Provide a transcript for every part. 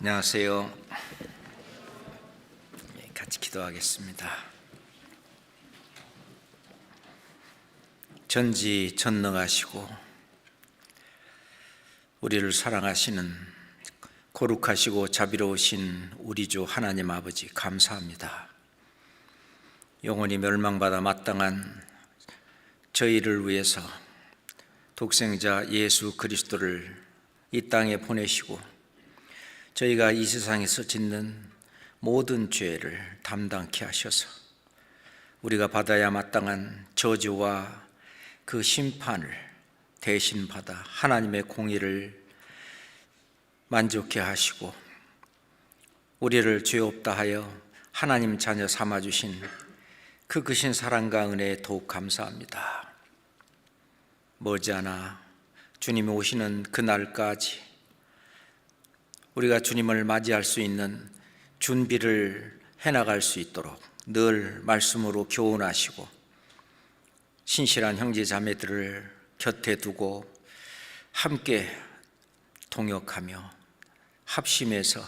안녕하세요. 같이 기도하겠습니다. 전지전능하시고 우리를 사랑하시는 거룩하시고 자비로우신 우리 주 하나님 아버지 감사합니다. 영원히 멸망받아 마땅한 저희를 위해서 독생자 예수 그리스도를 이 땅에 보내시고 저희가 이 세상에서 짓는 모든 죄를 담당케 하셔서 우리가 받아야 마땅한 저주와 그 심판을 대신 받아 하나님의 공의를 만족케 하시고 우리를 죄 없다 하여 하나님 자녀 삼아주신 그 크신 사랑과 은혜에 더욱 감사합니다. 머지않아 주님이 오시는 그날까지 우리가 주님을 맞이할 수 있는 준비를 해나갈 수 있도록 늘 말씀으로 교훈하시고 신실한 형제 자매들을 곁에 두고 함께 동역하며 합심해서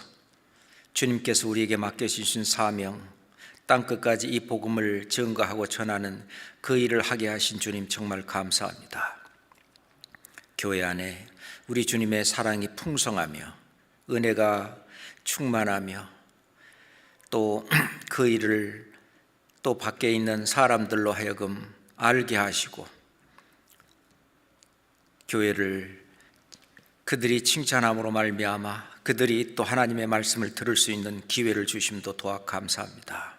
주님께서 우리에게 맡겨주신 사명, 땅끝까지 이 복음을 증거하고 전하는 그 일을 하게 하신 주님 정말 감사합니다. 교회 안에 우리 주님의 사랑이 풍성하며 은혜가 충만하며 또 그 일을 또 밖에 있는 사람들로 하여금 알게 하시고 교회를 그들이 칭찬함으로 말미암아 그들이 또 하나님의 말씀을 들을 수 있는 기회를 주심도 도와 감사합니다.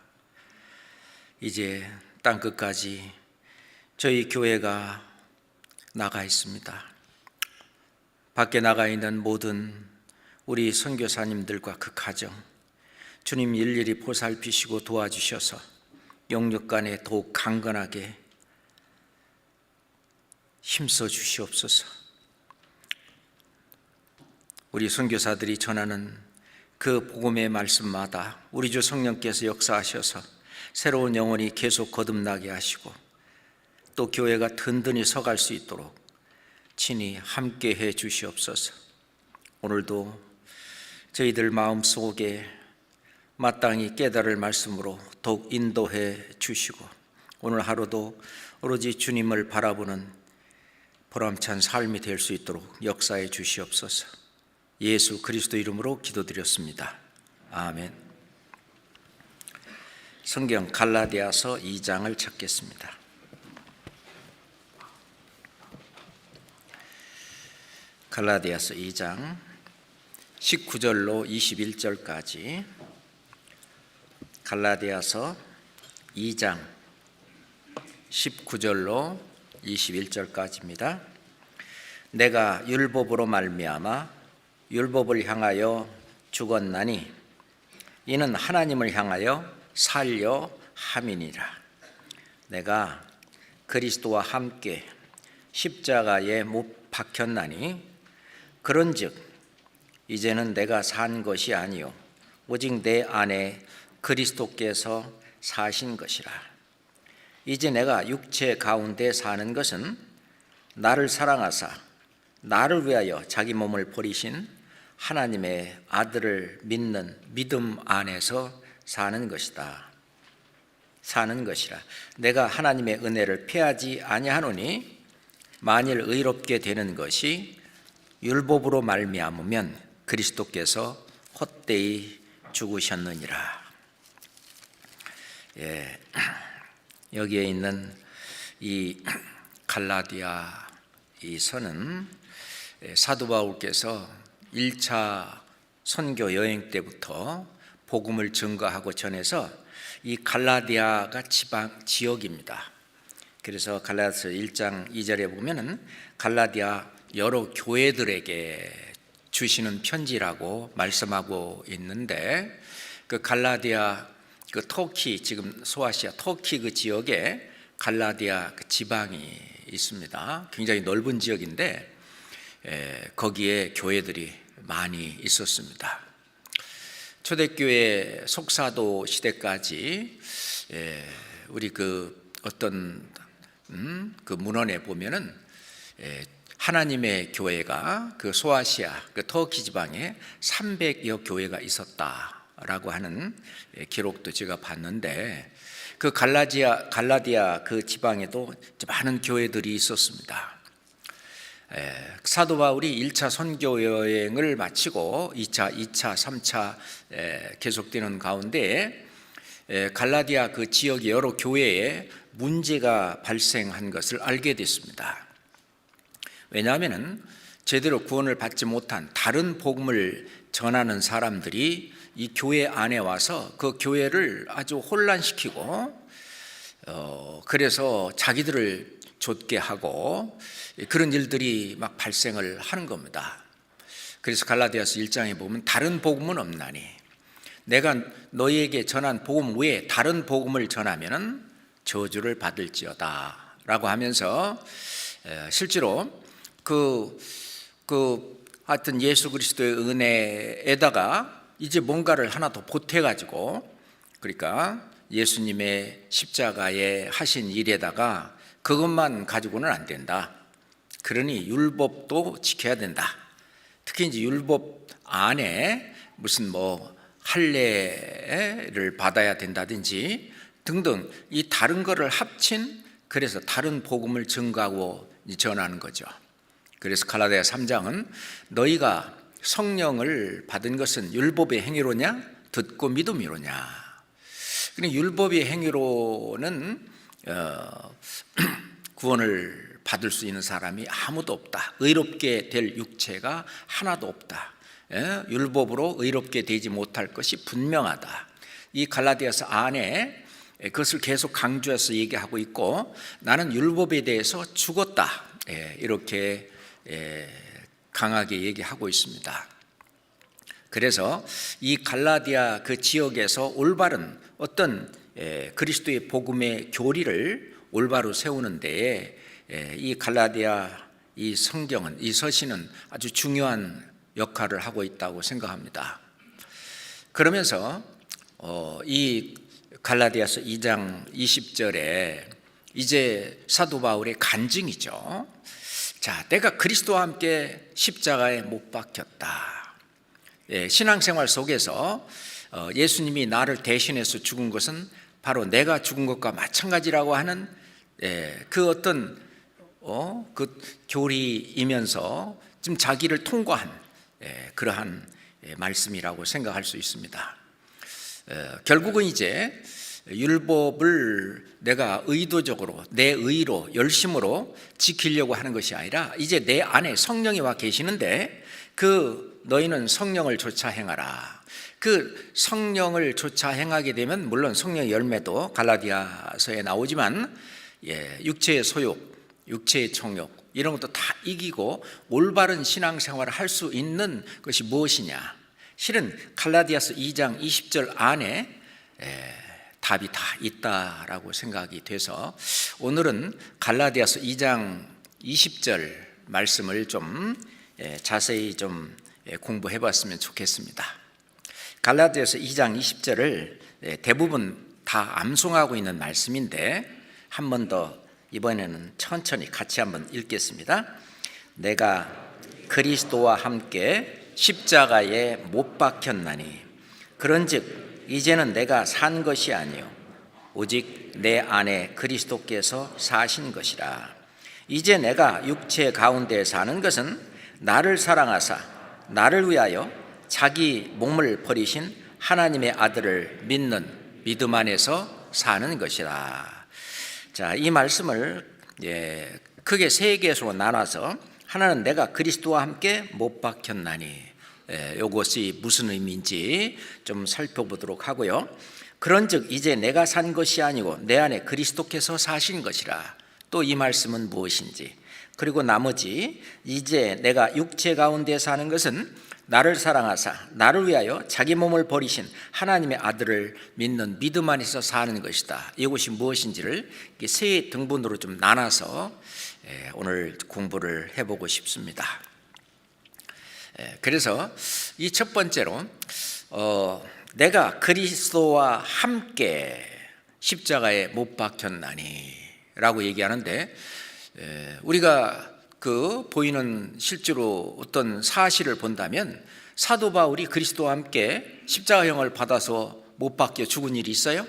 이제 땅끝까지 저희 교회가 나가 있습니다. 밖에 나가 있는 모든 우리 선교사님들과 그 가정 주님 일일이 보살피시고 도와주셔서 영육간에 더욱 강건하게 힘써 주시옵소서. 우리 선교사들이 전하는 그 복음의 말씀마다 우리 주 성령께서 역사하셔서 새로운 영혼이 계속 거듭나게 하시고 또 교회가 든든히 서갈 수 있도록 친히 함께해 주시옵소서. 오늘도 저희들 마음속에 마땅히 깨달을 말씀으로 더욱 인도해 주시고 오늘 하루도 오로지 주님을 바라보는 보람찬 삶이 될 수 있도록 역사해 주시옵소서. 예수 그리스도 이름으로 기도드렸습니다. 아멘. 성경 갈라디아서 2장을 찾겠습니다. 갈라디아서 2장 19절로 21절까지 갈라디아서 2장 19절로 21절까지입니다. 내가 율법으로 말미암아 율법을 향하여 죽었나니 이는 하나님을 향하여 살려 함이니라. 내가 그리스도와 함께 십자가에 못 박혔나니 그런즉 이제는 내가 산 것이 아니요 오직 내 안에 그리스도께서 사신 것이라. 이제 내가 육체 가운데 사는 것은 나를 사랑하사 나를 위하여 자기 몸을 버리신 하나님의 아들을 믿는 믿음 안에서 사는 것이라. 내가 하나님의 은혜를 패하지 아니하노니 만일 의롭게 되는 것이 율법으로 말미암으면 그리스도께서 헛되이 죽으셨느니라. 여기에 있는 이 갈라디아 이 서는 사도 바울께서 1차 선교 여행 때부터 복음을 증거하고 전해서 이 갈라디아가 지역입니다. 그래서 갈라디아서 1장 2절에 보면은 갈라디아 여러 교회들에게 주시는 편지라고 말씀하고 있는데 그 갈라디아 그 터키 지금 소아시아 터키 그 지역에 갈라디아 그 지방이 있습니다. 굉장히 넓은 지역인데 거기에 교회들이 많이 있었습니다. 초대교회 속사도 시대까지 우리 그 어떤 그 문헌에 보면은 하나님의 교회가 그 소아시아, 그 터키 지방에 300여 교회가 있었다라고 하는 기록도 제가 봤는데, 그 갈라디아 그 지방에도 많은 교회들이 있었습니다. 사도 바울이 1차 선교 여행을 마치고 2차, 3차 계속되는 가운데 갈라디아 그 지역의 여러 교회에 문제가 발생한 것을 알게 됐습니다. 왜냐하면 제대로 구원을 받지 못한 다른 복음을 전하는 사람들이 이 교회 안에 와서 그 교회를 아주 혼란시키고 그래서 자기들을 좇게 하고 그런 일들이 막 발생을 하는 겁니다. 그래서 갈라디아서 1장에 보면 다른 복음은 없나니 내가 너희에게 전한 복음 외에 다른 복음을 전하면 저주를 받을지어다 라고 하면서 실제로 하여튼 예수 그리스도의 은혜에다가 이제 뭔가를 하나 더 보태가지고, 그러니까 예수님의 십자가에 하신 일에다가 그것만 가지고는 안 된다. 그러니 율법도 지켜야 된다. 특히 이제 율법 안에 무슨 할례를 받아야 된다든지 등등 이 다른 거를 합친, 그래서 다른 복음을 증거하고 전하는 거죠. 그래서 갈라디아 3장은 너희가 성령을 받은 것은 율법의 행위로냐 듣고 믿음이로냐. 그러니까 율법의 행위로는 구원을 받을 수 있는 사람이 아무도 없다. 의롭게 될 육체가 하나도 없다. 율법으로 의롭게 되지 못할 것이 분명하다. 이 갈라디아서 안에 그것을 계속 강조해서 얘기하고 있고, 나는 율법에 대해서 죽었다. 이렇게 강하게 얘기하고 있습니다. 그래서 이 갈라디아 그 지역에서 올바른 어떤 그리스도의 복음의 교리를 올바로 세우는 데에 이 갈라디아 이 성경은, 이 서신은 아주 중요한 역할을 하고 있다고 생각합니다. 그러면서 이 갈라디아서 2장 20절에 이제 사도 바울의 간증이죠. 자, 내가 그리스도와 함께 십자가에 못 박혔다. 신앙생활 속에서 예수님이 나를 대신해서 죽은 것은 바로 내가 죽은 것과 마찬가지라고 하는 그 어떤 그 교리이면서 좀 자기를 통과한 그러한 말씀이라고 생각할 수 있습니다. 결국은 이제 율법을 내가 의도적으로 내 의로 열심으로 지키려고 하는 것이 아니라 이제 내 안에 성령이 와 계시는데 너희는 성령을 좇아 행하라. 그 성령을 좇아 행하게 되면 물론 성령의 열매도 갈라디아서에 나오지만 육체의 소욕, 육체의 정욕 이런 것도 다 이기고 올바른 신앙생활을 할 수 있는 것이 무엇이냐. 실은 갈라디아서 2장 20절 안에 답이 다 있다라고 생각이 돼서 오늘은 갈라디아서 2장 20절 말씀을 좀 자세히 좀 공부해 봤으면 좋겠습니다. 갈라디아서 2장 20절을 대부분 다 암송하고 있는 말씀인데 한 번 더 이번에는 천천히 같이 한번 읽겠습니다. 내가 그리스도와 함께 십자가에 못 박혔나니 그런즉 이제는 내가 산 것이 아니요 오직 내 안에 그리스도께서 사신 것이라. 이제 내가 육체 가운데 사는 것은 나를 사랑하사 나를 위하여 자기 몸을 버리신 하나님의 아들을 믿는 믿음 안에서 사는 것이라. 자, 이 말씀을 크게 세 개로 나눠서 하나는 내가 그리스도와 함께 못 박혔나니 이것이 무슨 의미인지 좀 살펴보도록 하고요. 그런즉 이제 내가 산 것이 아니고 내 안에 그리스도께서 사신 것이라. 또 이 말씀은 무엇인지, 그리고 나머지 이제 내가 육체 가운데 사는 것은 나를 사랑하사 나를 위하여 자기 몸을 버리신 하나님의 아들을 믿는 믿음 안에서 사는 것이다. 이것이 무엇인지를 세 등분으로 좀 나눠서 오늘 공부를 해보고 싶습니다. 그래서 이 첫 번째로 내가 그리스도와 함께 십자가에 못 박혔나니 라고 얘기하는데, 우리가 보이는 실제로 어떤 사실을 본다면 사도 바울이 그리스도와 함께 십자가형을 받아서 못 박혀 죽은 일이 있어요?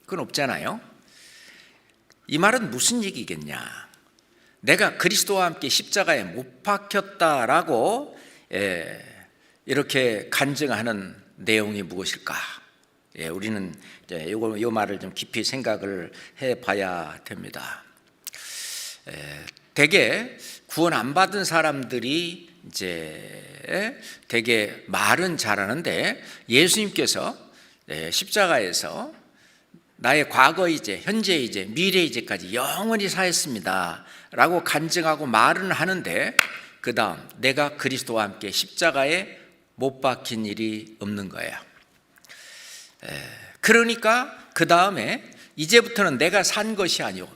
그건 없잖아요. 이 말은 무슨 얘기겠냐? 내가 그리스도와 함께 십자가에 못 박혔다라고 이렇게 간증하는 내용이 무엇일까? 우리는 이 말을 좀 깊이 생각을 해봐야 됩니다. 대개 구원 안 받은 사람들이 이제 되게 말은 잘하는데 예수님께서 십자가에서 나의 과거이제, 현재이제, 미래이제까지 영원히 사했습니다 라고 간증하고 말은 하는데 그 다음 내가 그리스도와 함께 십자가에 못 박힌 일이 없는 거예요. 그러니까 그 다음에 이제부터는 내가 산 것이 아니오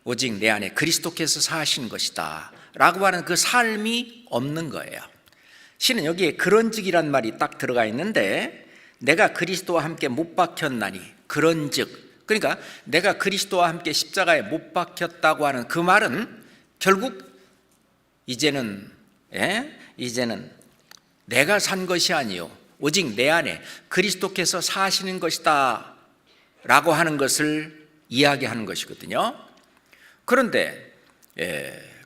오직 내 안에 그리스도께서 사신 것이다 라고 하는 그 삶이 없는 거예요. 실은 여기에 그런즉이란 말이 딱 들어가 있는데 내가 그리스도와 함께 못 박혔나니 그런즉, 그러니까 내가 그리스도와 함께 십자가에 못 박혔다고 하는 그 말은 결국 이제는 내가 산 것이 아니요 오직 내 안에 그리스도께서 사시는 것이다 라고 하는 것을 이야기하는 것이거든요. 그런데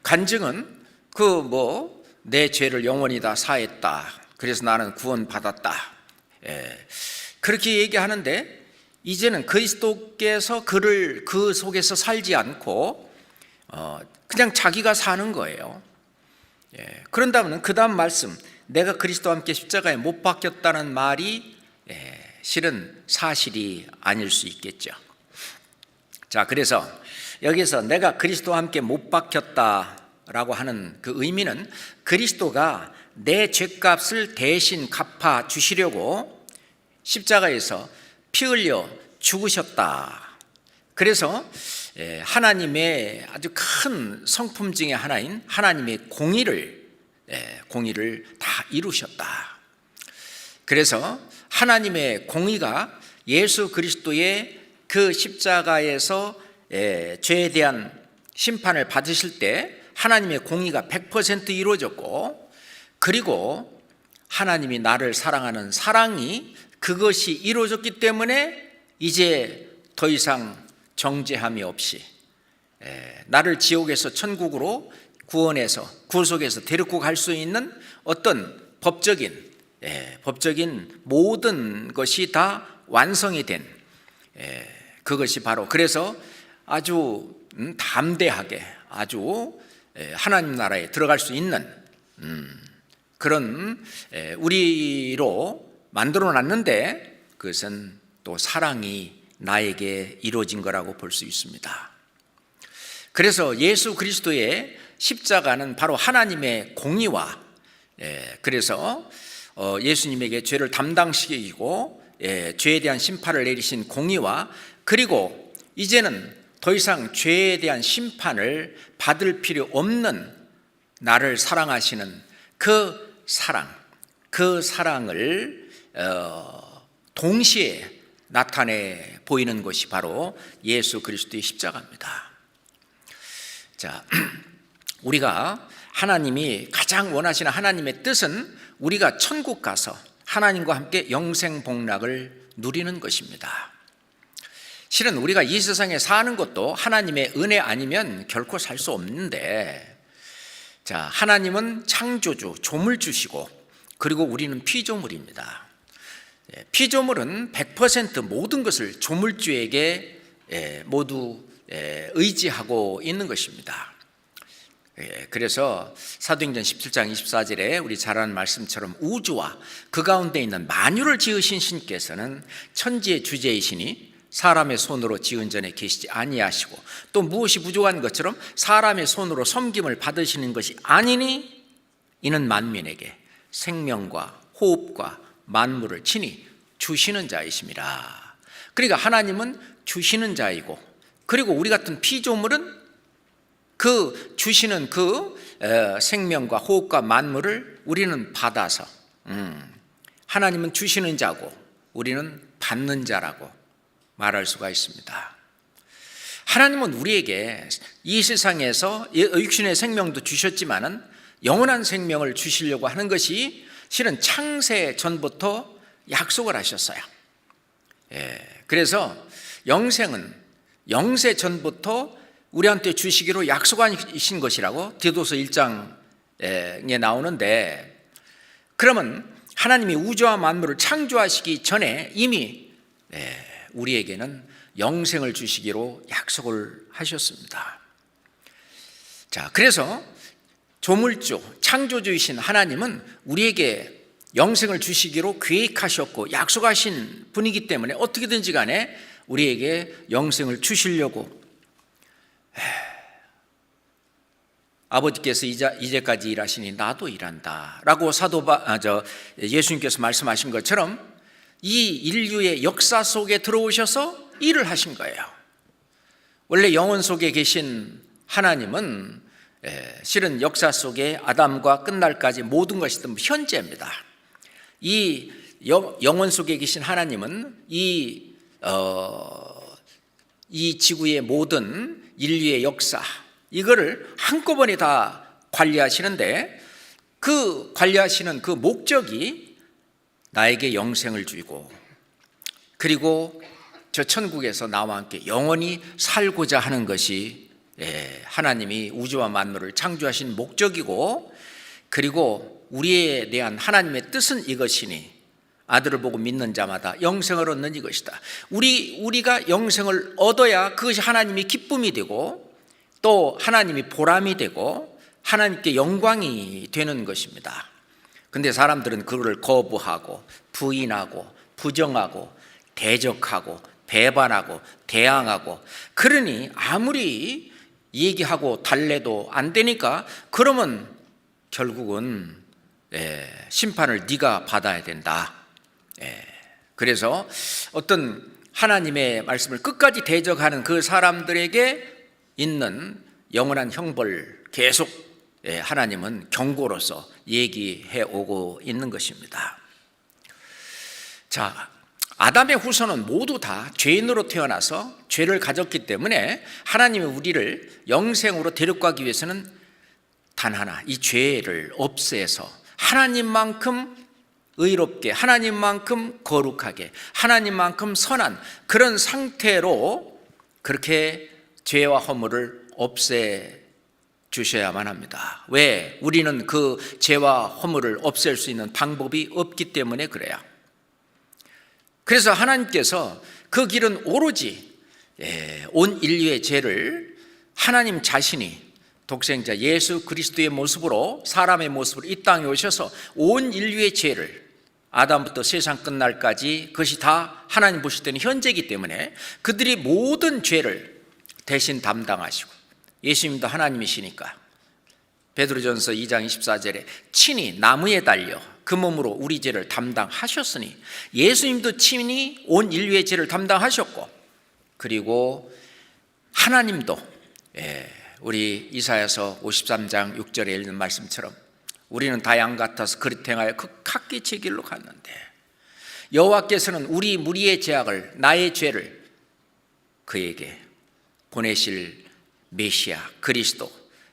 간증은 내 죄를 영원히 다 사했다, 그래서 나는 구원받았다, 그렇게 얘기하는데 이제는 그리스도께서 그를 그 속에서 살지 않고 그냥 자기가 사는 거예요. 그런다면 그 다음 말씀 내가 그리스도와 함께 십자가에 못 박혔다는 말이 실은 사실이 아닐 수 있겠죠. 자, 그래서 여기서 내가 그리스도와 함께 못 박혔다라고 하는 그 의미는 그리스도가 내 죄값을 대신 갚아 주시려고 십자가에서 피 흘려 죽으셨다. 그래서 하나님의 아주 큰 성품 중에 하나인 하나님의 공의를 다 이루셨다. 그래서 하나님의 공의가 예수 그리스도의 그 십자가에서 죄에 대한 심판을 받으실 때 하나님의 공의가 100% 이루어졌고, 그리고 하나님이 나를 사랑하는 사랑이 그것이 이루어졌기 때문에 이제 더 이상 정죄함이 없이 나를 지옥에서 천국으로 구원해서 구속해서 데리고 갈 수 있는 어떤 법적인 모든 것이 다 완성이 된 그것이 바로, 그래서 아주 담대하게 아주 하나님 나라에 들어갈 수 있는 그런 우리로 만들어 놨는데 그것은 또 사랑이 나에게 이루어진 거라고 볼 수 있습니다. 그래서 예수 그리스도의 십자가는 바로 하나님의 공의와 그래서 예수님에게 죄를 담당시키고 죄에 대한 심판을 내리신 공의와, 그리고 이제는 더 이상 죄에 대한 심판을 받을 필요 없는 나를 사랑하시는 그 사랑을 동시에 나타내 보이는 것이 바로 예수 그리스도의 십자가입니다. 자, 우리가 하나님이 가장 원하시는 하나님의 뜻은 우리가 천국 가서 하나님과 함께 영생 복락을 누리는 것입니다. 실은 우리가 이 세상에 사는 것도 하나님의 은혜 아니면 결코 살 수 없는데, 자, 하나님은 창조주, 조물주시고, 그리고 우리는 피조물입니다. 피조물은 100% 모든 것을 조물주에게 모두 의지하고 있는 것입니다. 그래서 사도행전 17장 24절에 우리 잘 아는 말씀처럼 우주와 그 가운데 있는 만유를 지으신 신께서는 천지의 주제이시니 사람의 손으로 지은 전에 계시지 아니하시고 또 무엇이 부족한 것처럼 사람의 손으로 섬김을 받으시는 것이 아니니 이는 만민에게 생명과 호흡과 만물을 친히 주시는 자이심이라. 그러니까 하나님은 주시는 자이고, 그리고 우리 같은 피조물은 그 주시는 그 생명과 호흡과 만물을 우리는 받아서 하나님은 주시는 자고 우리는 받는 자라고 말할 수가 있습니다. 하나님은 우리에게 이 세상에서 육신의 생명도 주셨지만은 영원한 생명을 주시려고 하는 것이 실은 창세 전부터 약속을 하셨어요. 그래서 영생은 영세 전부터 우리한테 주시기로 약속하신 것이라고 디도서 1장에 나오는데, 그러면 하나님이 우주와 만물을 창조하시기 전에 이미 우리에게는 영생을 주시기로 약속을 하셨습니다. 자, 그래서 조물주, 창조주이신 하나님은 우리에게 영생을 주시기로 계획하셨고 약속하신 분이기 때문에 어떻게든지 간에 우리에게 영생을 주시려고 아버지께서 이제까지 일하시니 나도 일한다 라고 예수님께서 말씀하신 것처럼 이 인류의 역사 속에 들어오셔서 일을 하신 거예요. 원래 영원 속에 계신 하나님은 실은 역사 속에 아담과 끝날까지 모든 것이 현재입니다. 이 영원 속에 계신 하나님은 이 지구의 모든 인류의 역사, 이거를 한꺼번에 다 관리하시는데, 그 관리하시는 그 목적이 나에게 영생을 주고, 그리고 저 천국에서 나와 함께 영원히 살고자 하는 것이 하나님이 우주와 만물을 창조하신 목적이고, 그리고 우리에 대한 하나님의 뜻은 이것이니 아들을 보고 믿는 자마다 영생을 얻는 이것이다. 우리가 영생을 얻어야 그것이 하나님이 기쁨이 되고 또 하나님이 보람이 되고 하나님께 영광이 되는 것입니다. 근데 사람들은 그거를 거부하고 부인하고 부정하고 대적하고 배반하고 대항하고, 그러니 아무리 얘기하고 달래도 안 되니까 그러면 결국은 심판을 네가 받아야 된다. 그래서 어떤 하나님의 말씀을 끝까지 대적하는 그 사람들에게 있는 영원한 형벌 계속 하나님은 경고로서 얘기해 오고 있는 것입니다. 자, 아담의 후손은 모두 다 죄인으로 태어나서 죄를 가졌기 때문에 하나님이 우리를 영생으로 데려가기 위해서는 단 하나, 이 죄를 없애서 하나님만큼 의롭게, 하나님만큼 거룩하게, 하나님만큼 선한 그런 상태로 그렇게 죄와 허물을 없애 주셔야만 합니다. 왜? 우리는 그 죄와 허물을 없앨 수 있는 방법이 없기 때문에 그래요. 그래서 하나님께서 그 길은 오로지 온 인류의 죄를 하나님 자신이 독생자 예수 그리스도의 모습으로, 사람의 모습으로 이 땅에 오셔서 온 인류의 죄를 아담부터 세상 끝날까지 그것이 다 하나님 보실 때는 현재이기 때문에 그들이 모든 죄를 대신 담당하시고, 예수님도 하나님이시니까 베드로전서 2장 24절에 친히 나무에 달려 그 몸으로 우리 죄를 담당하셨으니, 예수님도 친히 온 인류의 죄를 담당하셨고, 그리고 하나님도 우리 이사야서 53장 6절에 읽는 말씀처럼 우리는 다 양 같아서 그릇 행하여 각기 제 길로 갔는데 여호와께서는 우리 무리의 죄악을, 나의 죄를 그에게 보내실 메시아 그리스도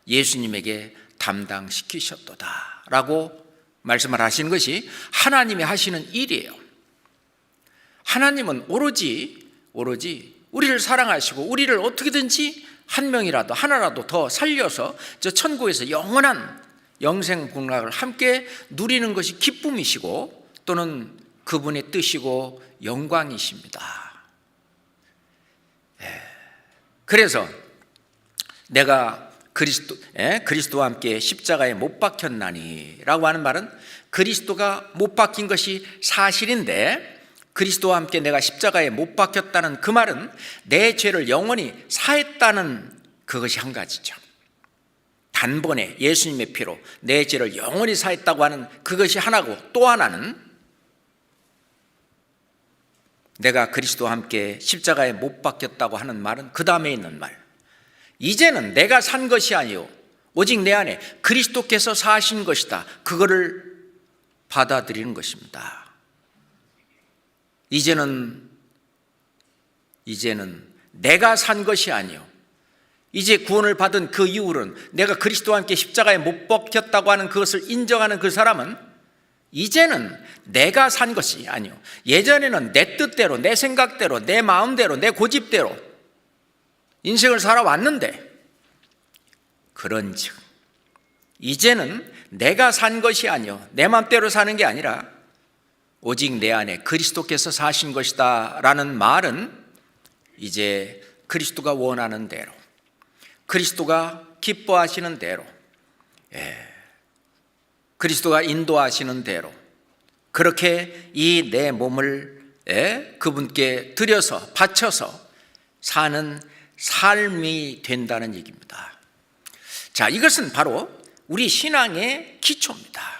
예수님에게 담당시키셨도다 라고 말씀을 하시는 것이 하나님이 하시는 일이에요. 하나님은 오로지 우리를 사랑하시고 우리를 어떻게든지 한 명이라도 하나라도 더 살려서 저 천국에서 영원한 영생 복락을 함께 누리는 것이 기쁨이시고 또는 그분의 뜻이고 영광이십니다. 그래서 내가 그리스도와 함께 십자가에 못 박혔나니 라고 하는 말은 그리스도가 못 박힌 것이 사실인데, 그리스도와 함께 내가 십자가에 못 박혔다는 그 말은 내 죄를 영원히 사했다는 그것이 한 가지죠. 단번에 예수님의 피로 내 죄를 영원히 사했다고 하는 그것이 하나고, 또 하나는 내가 그리스도와 함께 십자가에 못 박혔다고 하는 말은 그 다음에 있는 말, 이제는 내가 산 것이 아니요 오직 내 안에 그리스도께서 사신 것이다, 그거를 받아들이는 것입니다. 이제는 내가 산 것이 아니요 이제 구원을 받은 그 이후로는 내가 그리스도와 함께 십자가에 못 박혔다고 하는 그것을 인정하는 그 사람은 이제는 내가 산 것이 아니요 예전에는 내 뜻대로 내 생각대로 내 마음대로 내 고집대로 인생을 살아왔는데 그런즉 이제는 내가 산 것이 아니요 내 마음대로 사는 게 아니라 오직 내 안에 그리스도께서 사신 것이다 라는 말은 이제 그리스도가 원하는 대로 그리스도가 기뻐하시는 대로 그리스도가 인도하시는 대로 그렇게 이 내 몸을 그분께 드려서 바쳐서 사는 삶이 된다는 얘기입니다. 자, 이것은 바로 우리 신앙의 기초입니다.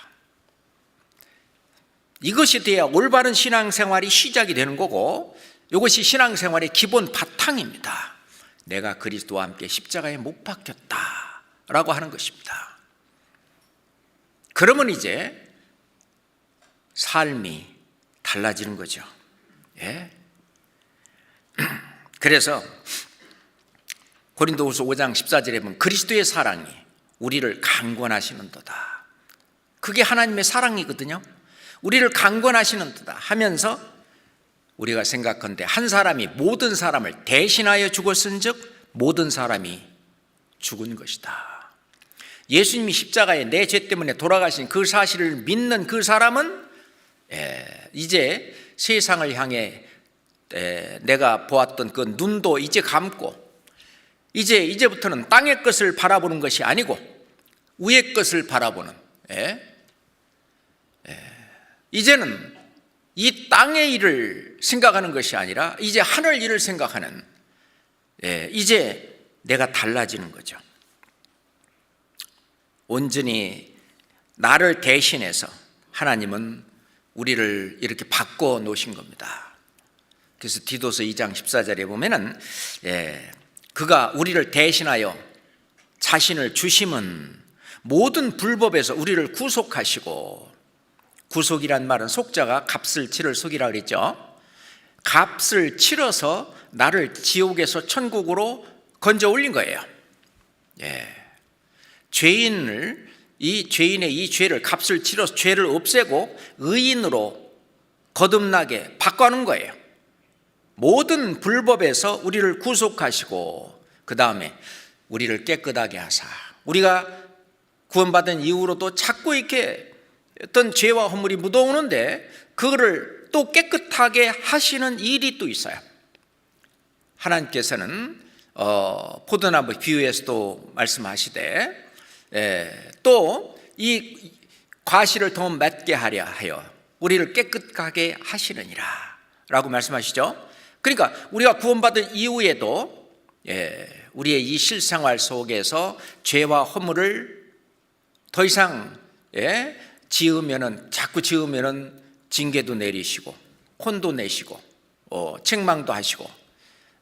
이것이 돼야 올바른 신앙생활이 시작이 되는 거고 이것이 신앙생활의 기본 바탕입니다. 내가 그리스도와 함께 십자가에 못 박혔다라고 하는 것입니다. 그러면 이제 삶이 달라지는 거죠. 그래서 고린도후서 5장 14절에 보면 그리스도의 사랑이 우리를 강권하시는도다. 그게 하나님의 사랑이거든요. 우리를 강권하시는도다 하면서 우리가 생각한데 한 사람이 모든 사람을 대신하여 죽었은즉 모든 사람이 죽은 것이다. 예수님이 십자가에 내 죄 때문에 돌아가신 그 사실을 믿는 그 사람은 이제 세상을 향해 내가 보았던 그 눈도 이제 감고 이제부터는 땅의 것을 바라보는 것이 아니고 위의 것을 바라보는 이제는 이 땅의 일을 생각하는 것이 아니라 이제 하늘 일을 생각하는 이제 내가 달라지는 거죠. 온전히 나를 대신해서 하나님은 우리를 이렇게 바꿔 놓으신 겁니다. 그래서 디도서 2장 14절에 보면은 그가 우리를 대신하여 자신을 주심은 모든 불법에서 우리를 구속하시고 구속이란 말은 속자가 값을 치를 속이라 그랬죠. 값을 치러서 나를 지옥에서 천국으로 건져 올린 거예요. 죄인의 이 죄를 값을 치러서 죄를 없애고 의인으로 거듭나게 바꿔놓은 거예요. 모든 불법에서 우리를 구속하시고 그 다음에 우리를 깨끗하게 하사 우리가 구원받은 이후로도 자꾸 이렇게 어떤 죄와 허물이 묻어오는데 그거를 또 깨끗하게 하시는 일이 또 있어요. 하나님께서는 포도나무 비유에서도 말씀하시되 또 이 과실을 더 맺게 하려 하여 우리를 깨끗하게 하시느니라 라고 말씀하시죠. 그러니까 우리가 구원받은 이후에도 우리의 이 실생활 속에서 죄와 허물을 더 이상 자꾸 지으면은 징계도 내리시고 혼도 내시고 책망도 하시고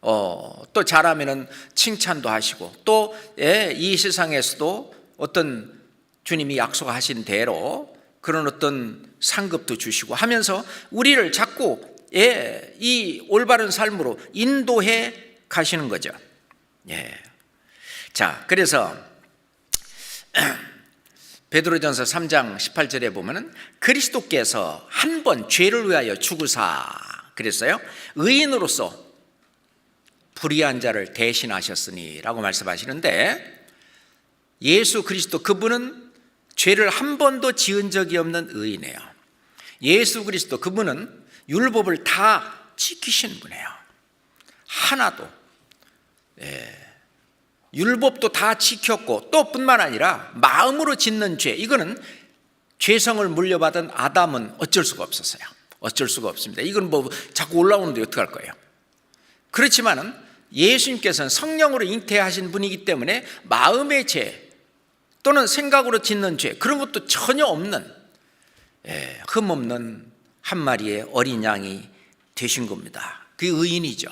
또 잘하면은 칭찬도 하시고 또 이 세상에서도 어떤 주님이 약속하신 대로 그런 어떤 상급도 주시고 하면서 우리를 자꾸 이 올바른 삶으로 인도해 가시는 거죠. 자, 그래서 베드로전서 3장 18절에 보면은 그리스도께서 한 번 죄를 위하여 죽으사 그랬어요. 의인으로서 불의한 자를 대신하셨으니 라고 말씀하시는데 예수 그리스도 그분은 죄를 한 번도 지은 적이 없는 의인이에요. 예수 그리스도 그분은 율법을 다 지키신 분이에요. 하나도 율법도 다 지켰고 또 뿐만 아니라 마음으로 짓는 죄 이거는 죄성을 물려받은 아담은 어쩔 수가 없었어요. 어쩔 수가 없습니다. 이건 뭐 자꾸 올라오는데 어떡할 거예요. 그렇지만은 예수님께서는 성령으로 잉태하신 분이기 때문에 마음의 죄 또는 생각으로 짓는 죄 그런 것도 전혀 없는 흠없는 한 마리의 어린 양이 되신 겁니다. 그게 의인이죠.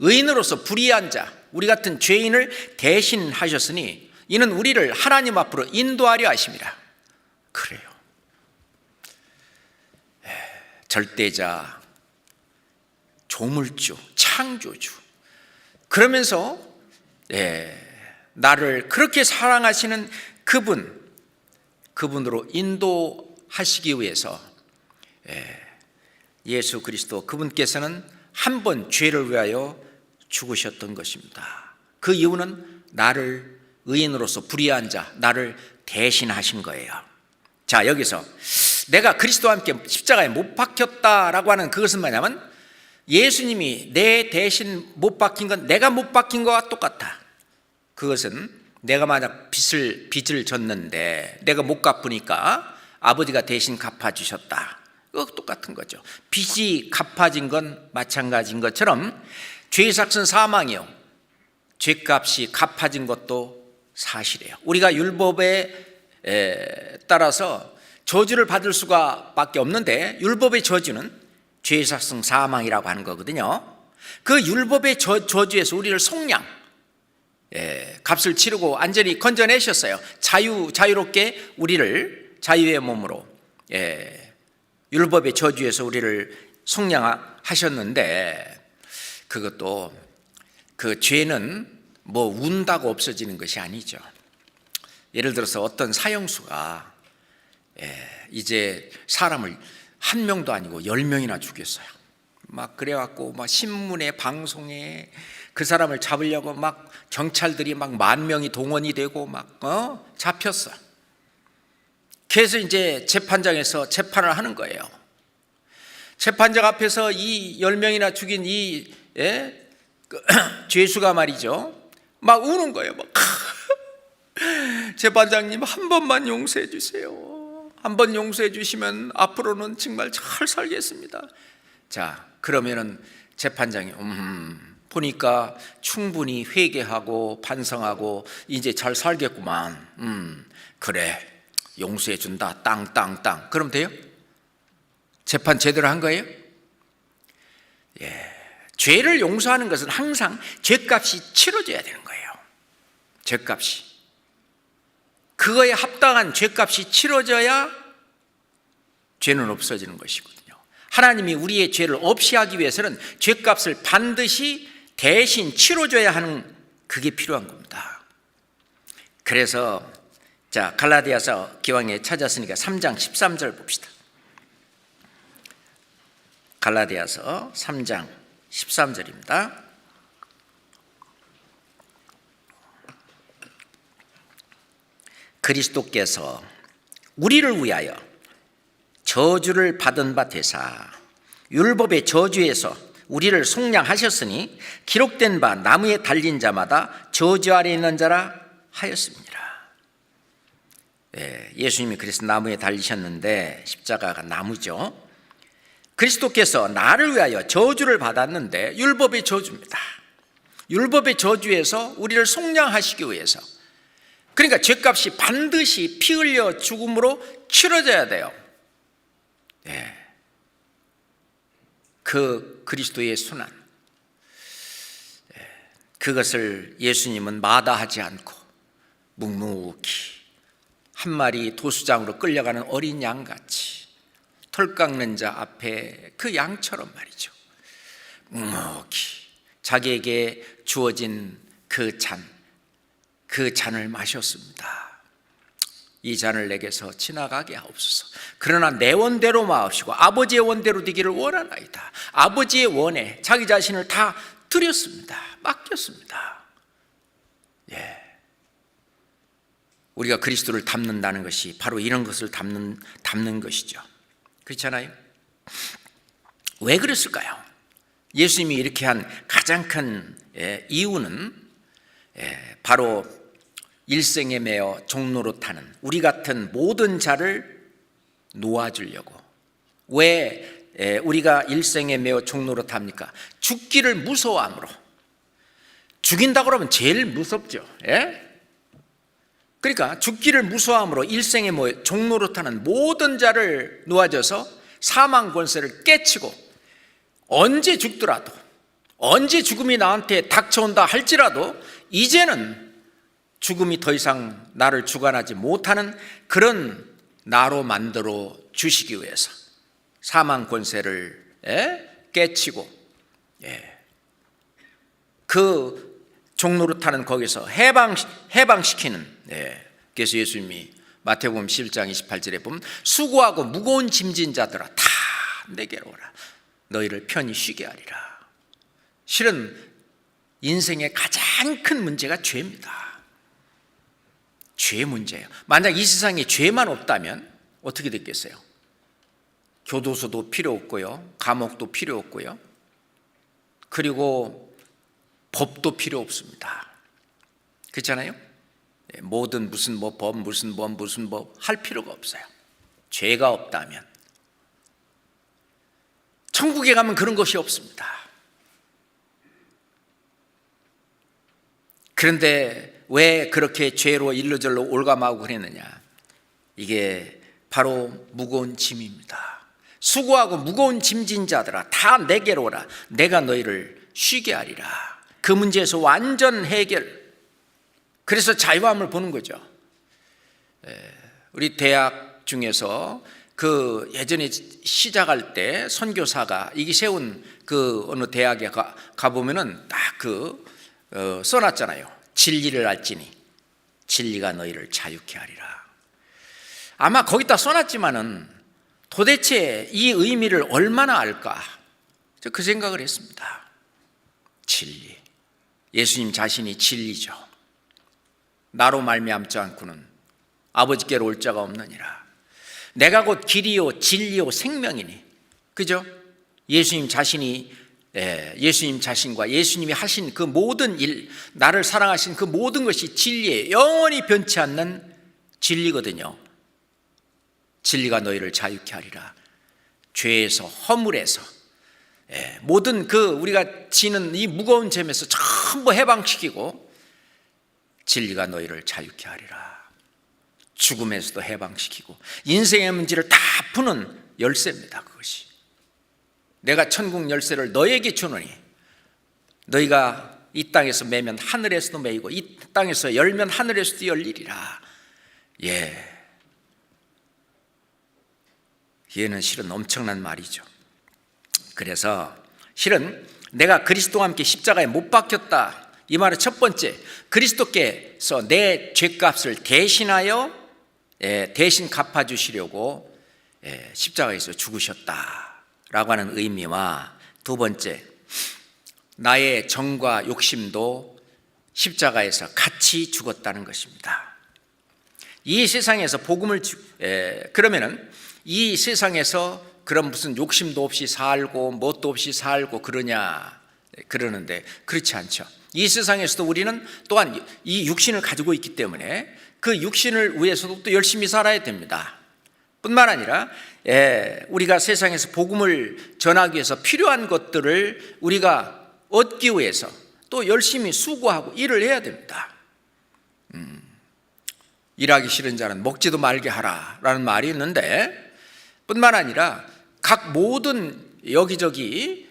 의인으로서 불의한 자 우리 같은 죄인을 대신하셨으니 이는 우리를 하나님 앞으로 인도하려 하심이라. 그래요. 절대자, 조물주, 창조주 그러면서 나를 그렇게 사랑하시는 그분으로 인도하시기 위해서 예수 그리스도 그분께서는 한 번 죄를 위하여 죽으셨던 것입니다. 그 이유는 나를 의인으로서 불의한 자, 나를 대신하신 거예요. 자, 여기서 내가 그리스도와 함께 십자가에 못 박혔다라고 하는 그것은 뭐냐면 예수님이 내 대신 못 박힌 건 내가 못 박힌 것과 똑같다. 그것은 내가 만약 빚을 졌는데 내가 못 갚으니까 아버지가 대신 갚아주셨다. 그거 똑같은 거죠. 빚이 갚아진 건 마찬가지인 것처럼 죄의 삭은 사망이요, 죄값이 갚아진 것도 사실이에요. 우리가 율법에 따라서 저주를 받을 수가 밖에 없는데 율법의 저주는 죄의 삭은 사망이라고 하는 거거든요. 그 율법의 저주에서 우리를 속량, 값을 치르고 완전히 건져내셨어요. 자유롭게 우리를 자유의 몸으로 율법의 저주에서 우리를 속량하셨는데, 그것도 그 죄는 뭐 운다고 없어지는 것이 아니죠. 예를 들어서 어떤 사형수가 이제 사람을 한 명도 아니고 10명이나 죽였어요. 막 그래갖고 막 신문에 방송에 그 사람을 잡으려고 막 경찰들이 막 10,000명이 동원이 되고 막 잡혔어. 그래서 이제 재판장에서 재판을 하는 거예요. 재판장 앞에서 이 10명이나 죽인 이 죄수가 말이죠, 막 우는 거예요. 막 재판장님 한 번만 용서해 주세요. 한 번 용서해 주시면 앞으로는 정말 잘 살겠습니다. 자, 그러면은 재판장이 보니까 충분히 회개하고 반성하고 이제 잘 살겠구만. 그래, 용서해 준다. 땅. 그럼 돼요? 재판 제대로 한 거예요? 죄를 용서하는 것은 항상 죄값이 치러져야 되는 거예요. 죄값이. 그거에 합당한 죄값이 치러져야 죄는 없어지는 것이거든요. 하나님이 우리의 죄를 없이 하기 위해서는 죄값을 반드시 대신 치러줘야 하는, 그게 필요한 겁니다. 그래서 자, 갈라디아서 기왕에 찾았으니까 3장 13절 봅시다. 갈라디아서 3장 13절입니다. 그리스도께서 우리를 위하여 저주를 받은 바 되사 율법의 저주에서 우리를 속량하셨으니 기록된 바 나무에 달린 자마다 저주 아래 있는 자라 하였습니다. 예수님이 그래서 나무에 달리셨는데 십자가가 나무죠. 그리스도께서 나를 위하여 저주를 받았는데 율법의 저주입니다. 율법의 저주에서 우리를 속량하시기 위해서, 그러니까 죄값이 반드시 피 흘려 죽음으로 치러져야 돼요. 그 그리스도의 순환, 그것을 예수님은 마다하지 않고 묵묵히 한 마리 도수장으로 끌려가는 어린 양같이 털 깎는 자 앞에 그 양처럼 말이죠, 묵묵히 자기에게 주어진 그 잔을 마셨습니다. 이 잔을 내게서 지나가게 하옵소서. 그러나 내 원대로 마옵시고 아버지의 원대로 되기를 원하나이다. 아버지의 원에 자기 자신을 다 드렸습니다. 맡겼습니다. 우리가 그리스도를 닮는다는 것이 바로 이런 것을 닮는 것이죠. 그렇잖아요? 왜 그랬을까요? 예수님이 이렇게 한 가장 큰 이유는 바로 일생에 매여 종로로 타는 우리 같은 모든 자를 놓아주려고. 왜 우리가 일생에 매여 종로로 탑니까? 죽기를 무서워함으로. 죽인다고 그러면 제일 무섭죠. 그러니까 죽기를 무서워함으로 일생에 매여 종로로 타는 모든 자를 놓아줘서 사망 권세를 깨치고, 언제 죽더라도, 언제 죽음이 나한테 닥쳐온다 할지라도 이제는 죽음이 더 이상 나를 주관하지 못하는 그런 나로 만들어 주시기 위해서 사망 권세를 깨치고, 그 종노릇하는 거기서 해방시키는, 그래서 예수님이 마태복음 11장 28절에 보면 수고하고 무거운 짐진 자들아 다 내게로 오라 너희를 편히 쉬게 하리라. 실은 인생의 가장 큰 문제가 죄입니다. 죄 문제예요. 만약 이 세상에 죄만 없다면 어떻게 됐겠어요? 교도소도 필요 없고요, 감옥도 필요 없고요, 그리고 법도 필요 없습니다. 그렇잖아요? 모든 무슨 뭐 법, 무슨 법 할 필요가 없어요. 죄가 없다면. 천국에 가면 그런 것이 없습니다. 그런데 왜 그렇게 죄로 일로절로 올가마고 그랬느냐? 이게 바로 무거운 짐입니다. 수고하고 무거운 짐진 자들아 다 내게로 오라 내가 너희를 쉬게 하리라. 그 문제에서 완전 해결. 그래서 자유함을 보는 거죠. 우리 대학 중에서 그 예전에 시작할 때 선교사가 이게 세운 그 어느 대학에 가보면은 딱 써놨잖아요. 진리를 알지니 진리가 너희를 자유케 하리라. 아마 거기다 써놨지만은 도대체 이 의미를 얼마나 알까? 그 생각을 했습니다. 진리. 예수님 자신이 진리죠. 나로 말미암지 않고는 아버지께로 올 자가 없느니라. 내가 곧 길이요 진리요 생명이니. 그죠? 예수님 자신이 예수님 자신과 예수님이 하신 그 모든 일, 나를 사랑하신 그 모든 것이 진리에 영원히 변치 않는 진리거든요. 진리가 너희를 자유케 하리라. 죄에서 허물에서 모든 우리가 지는 이 무거운 짐에서 전부 해방시키고 진리가 너희를 자유케 하리라. 죽음에서도 해방시키고 인생의 문제를 다 푸는 열쇠입니다. 그것이 내가 천국 열쇠를 너에게 주노니 너희가 이 땅에서 매면 하늘에서도 매이고 이 땅에서 열면 하늘에서도 열리리라. 얘는 실은 엄청난 말이죠. 그래서 실은 내가 그리스도와 함께 십자가에 못 박혔다. 이 말의 첫 번째, 그리스도께서 내 죄값을 대신하여 대신 갚아주시려고 십자가에서 죽으셨다라고 하는 의미와, 두 번째, 나의 정과 욕심도 십자가에서 같이 죽었다는 것입니다. 이 세상에서 복음을 그러면은 이 세상에서 그런 무슨 욕심도 없이 살고 뭣도 없이 살고 그러는데 그렇지 않죠. 이 세상에서도 우리는 또한 이 육신을 가지고 있기 때문에 그 육신을 위해서도 또 열심히 살아야 됩니다. 뿐만 아니라 우리가 세상에서 복음을 전하기 위해서 필요한 것들을 우리가 얻기 위해서 또 열심히 수고하고 일을 해야 됩니다. 일하기 싫은 자는 먹지도 말게 하라라는 말이 있는데, 뿐만 아니라 각 모든 여기저기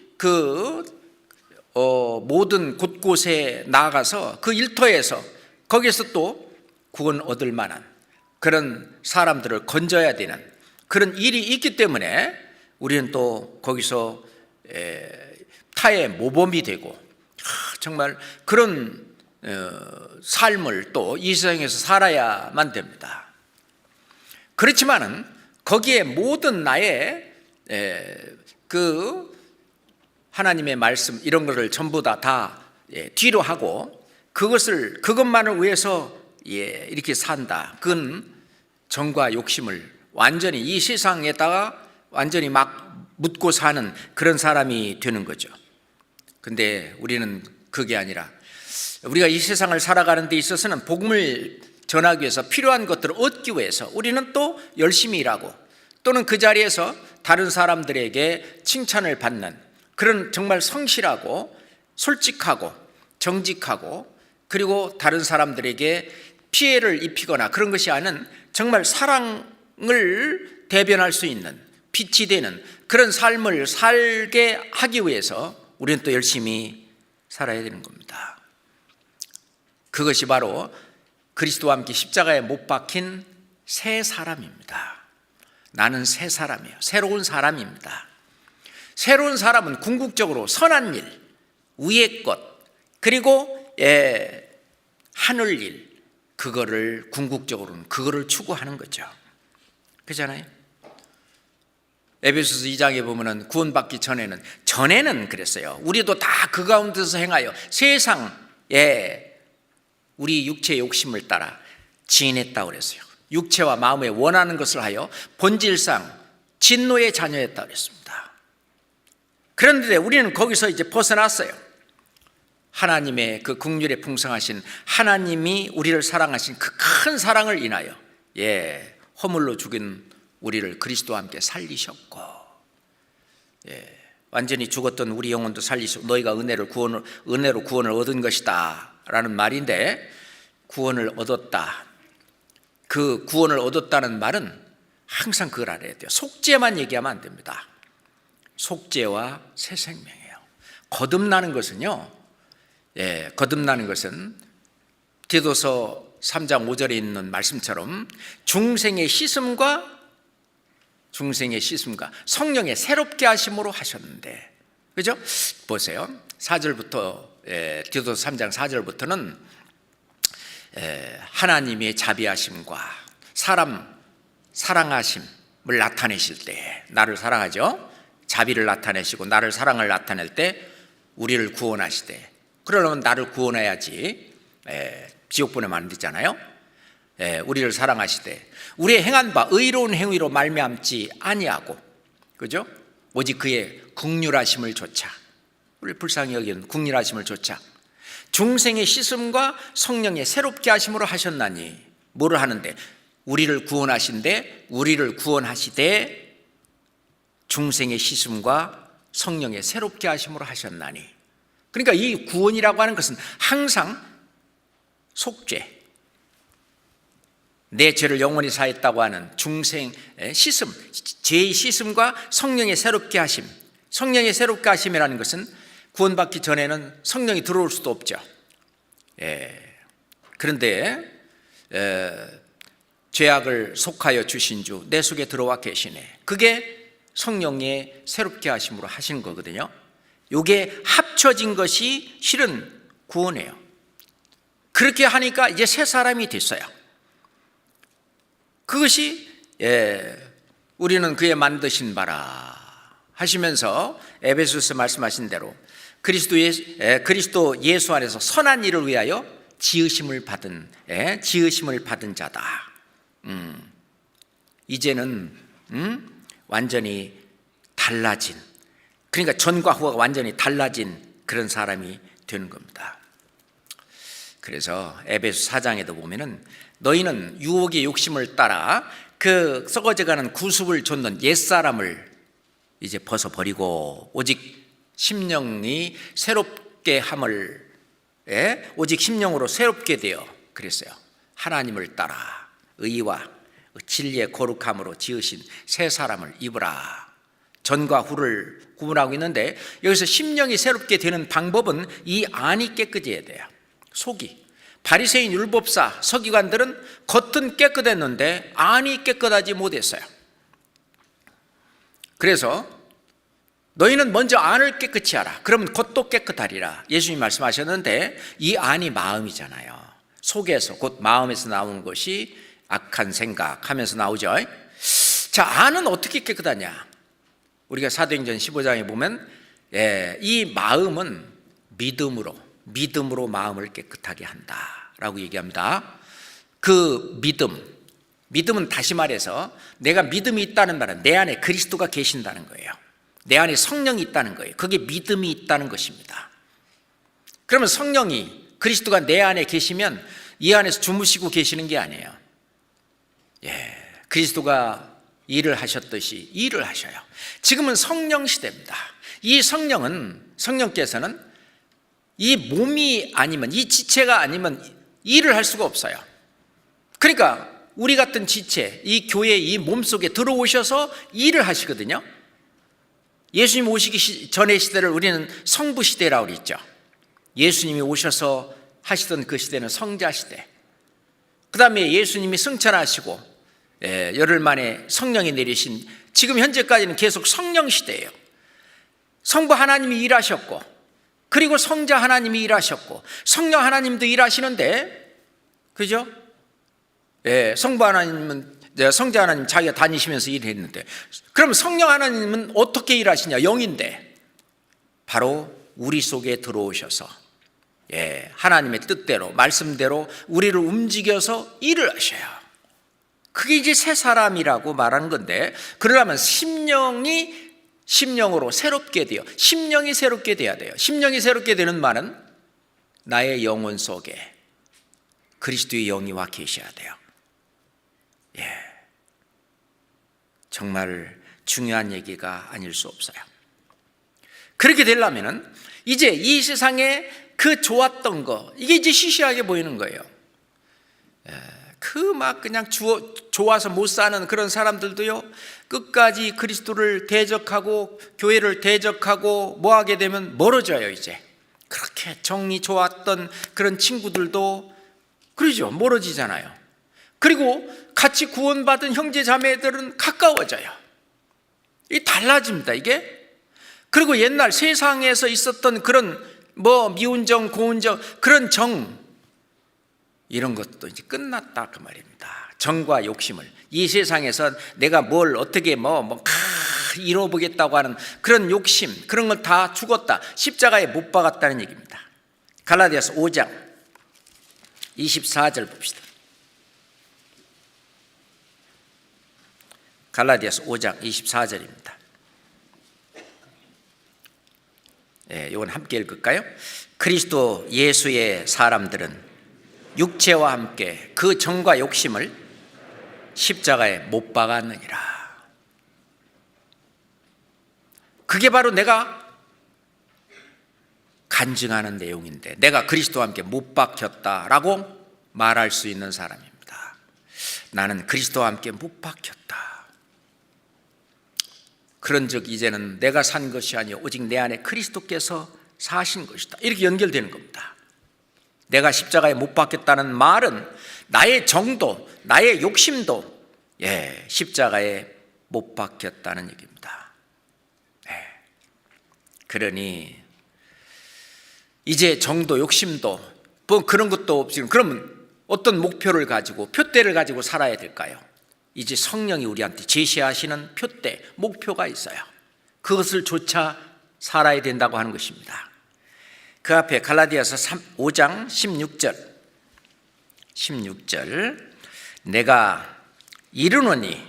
모든 곳곳에 나아가서 그 일터에서 거기에서 또 구원 얻을 만한 그런 사람들을 건져야 되는 그런 일이 있기 때문에 우리는 또 거기서 타의 모범이 되고 정말 그런 삶을 또 이 세상에서 살아야만 됩니다. 그렇지만은 거기에 모든 나의 하나님의 말씀 이런 것을 전부 다 뒤로 하고 그것만을 위해서 이렇게 산다. 그건 정과 욕심을 완전히 이 세상에다가 완전히 막 묻고 사는 그런 사람이 되는 거죠. 근데 우리는 그게 아니라 우리가 이 세상을 살아가는 데 있어서는 복음을 전하기 위해서 필요한 것들을 얻기 위해서 우리는 또 열심히 일하고 또는 그 자리에서 다른 사람들에게 칭찬을 받는 그런 정말 성실하고 솔직하고 정직하고 그리고 다른 사람들에게 피해를 입히거나 그런 것이 아닌 정말 사랑을 대변할 수 있는 빛이 되는 그런 삶을 살게 하기 위해서 우리는 또 열심히 살아야 되는 겁니다. 그것이 바로 그리스도와 함께 십자가에 못 박힌 새 사람입니다. 나는 새 사람이에요. 새로운 사람입니다. 새로운 사람은 궁극적으로 선한 일, 위의 것, 그리고 하늘 일, 그거를 궁극적으로는 그거를 추구하는 거죠. 그렇잖아요. 에베소서 2장에 보면은 구원받기 전에는 그랬어요. 우리도 다 그 가운데서 행하여 세상에 우리 육체의 욕심을 따라 지인했다고 그랬어요. 육체와 마음에 원하는 것을 하여 본질상 진노의 자녀였다고 그랬습니다. 그런데 우리는 거기서 이제 벗어났어요. 하나님의 그 긍휼에 풍성하신 하나님이 우리를 사랑하신 그 큰 사랑을 인하여 허물로 죽인 우리를 그리스도와 함께 살리셨고, 완전히 죽었던 우리 영혼도 살리시고 너희가 은혜로 구원을 얻은 것이다 라는 말인데, 구원을 얻었다, 그 구원을 얻었다는 말은 항상 그걸 알아야 돼요. 속죄만 얘기하면 안 됩니다. 속죄와 새 생명이에요. 거듭나는 것은요, 거듭나는 것은 디도서 3장 5절에 있는 말씀처럼 중생의 씻음과 성령의 새롭게 하심으로 하셨는데, 그죠? 보세요. 4절부터 디도서 3장 4절부터는 하나님의 자비하심과 사람 사랑하심을 나타내실 때, 나를 사랑하죠. 자비를 나타내시고 나를 사랑을 나타낼 때 우리를 구원하시되, 그러려면 나를 구원해야지 지옥 보내면 안 되잖아요. 우리를 사랑하시되 우리의 행한 바 의로운 행위로 말미암지 아니하고, 그죠? 오직 그의 긍휼하심을 조차, 우리 불쌍히 여기는 긍휼하심을 조차 중생의 씻음과 성령의 새롭게 하심으로 하셨나니, 뭐를 하는데? 우리를 구원하시되 중생의 씻음과 성령의 새롭게 하심으로 하셨나니. 그러니까 이 구원이라고 하는 것은 항상 속죄, 내 죄를 영원히 사했다고 하는 중생의 씻음, 죄의 씻음과 성령의 새롭게 하심. 성령의 새롭게 하심이라는 것은 구원받기 전에는 성령이 들어올 수도 없죠. 그런데 죄악을 속하여 주신 주 내 속에 들어와 계시네, 그게 성령의 새롭게 하심으로 하신 거거든요. 이게 합쳐진 것이 실은 구원이에요. 그렇게 하니까 이제 새 사람이 됐어요. 그것이 우리는 그의 만드신 바라 하시면서 에베소서 말씀하신 대로 그리스도 예수 안에서 선한 일을 위하여 지으심을 받은 자다. 이제는 완전히 달라진, 그러니까 전과 후가 완전히 달라진 그런 사람이 되는 겁니다. 그래서 에베소 4장에도 보면은 너희는 유혹의 욕심을 따라 그 썩어져가는 구습을 좇는 옛사람을 이제 벗어버리고 오직 심령이 새롭게 함을 오직 심령으로 새롭게 되어, 그랬어요. 하나님을 따라 의와 진리의 거룩함으로 지으신 새 사람을 입으라. 전과 후를 구분하고 있는데, 여기서 심령이 새롭게 되는 방법은 이 안이 깨끗해야 돼요. 속이. 바리새인 율법사 서기관들은 겉은 깨끗했는데 안이 깨끗하지 못했어요. 그래서 너희는 먼저 안을 깨끗이 하라, 그러면 겉도 깨끗하리라 예수님 말씀하셨는데, 이 안이 마음이잖아요. 속에서, 곧 마음에서 나오는 것이 악한 생각하면서 나오죠. 자, 안은 어떻게 깨끗하냐? 우리가 사도행전 15장에 보면 이 마음은 믿음으로 마음을 깨끗하게 한다라고 얘기합니다. 그 믿음은 다시 말해서 내가 믿음이 있다는 말은 내 안에 그리스도가 계신다는 거예요. 내 안에 성령이 있다는 거예요. 그게 믿음이 있다는 것입니다. 그러면 성령이, 그리스도가 내 안에 계시면 이 안에서 주무시고 계시는 게 아니에요. 그리스도가 일을 하셨듯이 일을 하셔요. 지금은 성령 시대입니다. 이 성령께서는 이 몸이 아니면, 이 지체가 아니면 일을 할 수가 없어요. 그러니까 우리 같은 지체, 이 교회 이 몸 속에 들어오셔서 일을 하시거든요. 예수님 오시기 전의 시대를 우리는 성부 시대라고 그랬죠. 예수님이 오셔서 하시던 그 시대는 성자 시대. 그 다음에 예수님이 승천하시고 열흘 만에 성령이 내리신 지금 현재까지는 계속 성령 시대예요. 성부 하나님이 일하셨고 그리고 성자 하나님이 일하셨고 성령 하나님도 일하시는데, 그죠? 예, 성부 하나님은, 성자 하나님 자기가 다니시면서 일했는데, 그럼 성령 하나님은 어떻게 일하시냐? 영인데 바로 우리 속에 들어오셔서 하나님의 뜻대로 말씀대로 우리를 움직여서 일을 하셔요. 그게 이제 새 사람이라고 말하는 건데, 그러려면 심령으로 새롭게 돼요. 심령이 새롭게 돼야 돼요. 심령이 새롭게 되는 말은 나의 영혼 속에 그리스도의 영이 와 계셔야 돼요. 정말 중요한 얘기가 아닐 수 없어요. 그렇게 되려면은 이제 이 세상에 그 좋았던 거, 이게 이제 시시하게 보이는 거예요. 그 막 그냥 좋아서 못 사는 그런 사람들도요, 끝까지 그리스도를 대적하고 교회를 대적하고 뭐 하게 되면 멀어져요. 이제 그렇게 정이 좋았던 그런 친구들도 그러죠, 멀어지잖아요. 그리고 같이 구원받은 형제 자매들은 가까워져요. 이게 달라집니다, 이게. 그리고 옛날 세상에서 있었던 그런 미운 정, 고운 정, 그런 정, 이런 것도 이제 끝났다 그 말입니다. 정과 욕심을, 이 세상에서 내가 뭘 어떻게 이뤄보겠다고 하는 그런 욕심, 그런 걸 다 죽었다, 십자가에 못 박았다는 얘기입니다. 갈라디아서 5장 24절 봅시다. 갈라디아서 5장 24절입니다. 이건 함께 읽을까요? 그리스도 예수의 사람들은 육체와 함께 그 정과 욕심을 십자가에 못 박았느니라. 그게 바로 내가 간증하는 내용인데, 내가 그리스도와 함께 못 박혔다라고 말할 수 있는 사람입니다. 나는 그리스도와 함께 못 박혔다. 그런즉 이제는 내가 산 것이 아니요 오직 내 안에 그리스도께서 사신 것이다. 이렇게 연결되는 겁니다. 내가 십자가에 못 박혔다는 말은 나의 정도, 나의 욕심도 십자가에 못 박혔다는 얘기입니다. 그러니 이제 정도, 욕심도 그런 것도 없이, 그러면 어떤 목표를 가지고, 표대를 가지고 살아야 될까요? 이제 성령이 우리한테 제시하시는 표대, 목표가 있어요. 그것을 쫓아 살아야 된다고 하는 것입니다. 그 앞에 갈라디아서 5장 16절 내가 이르노니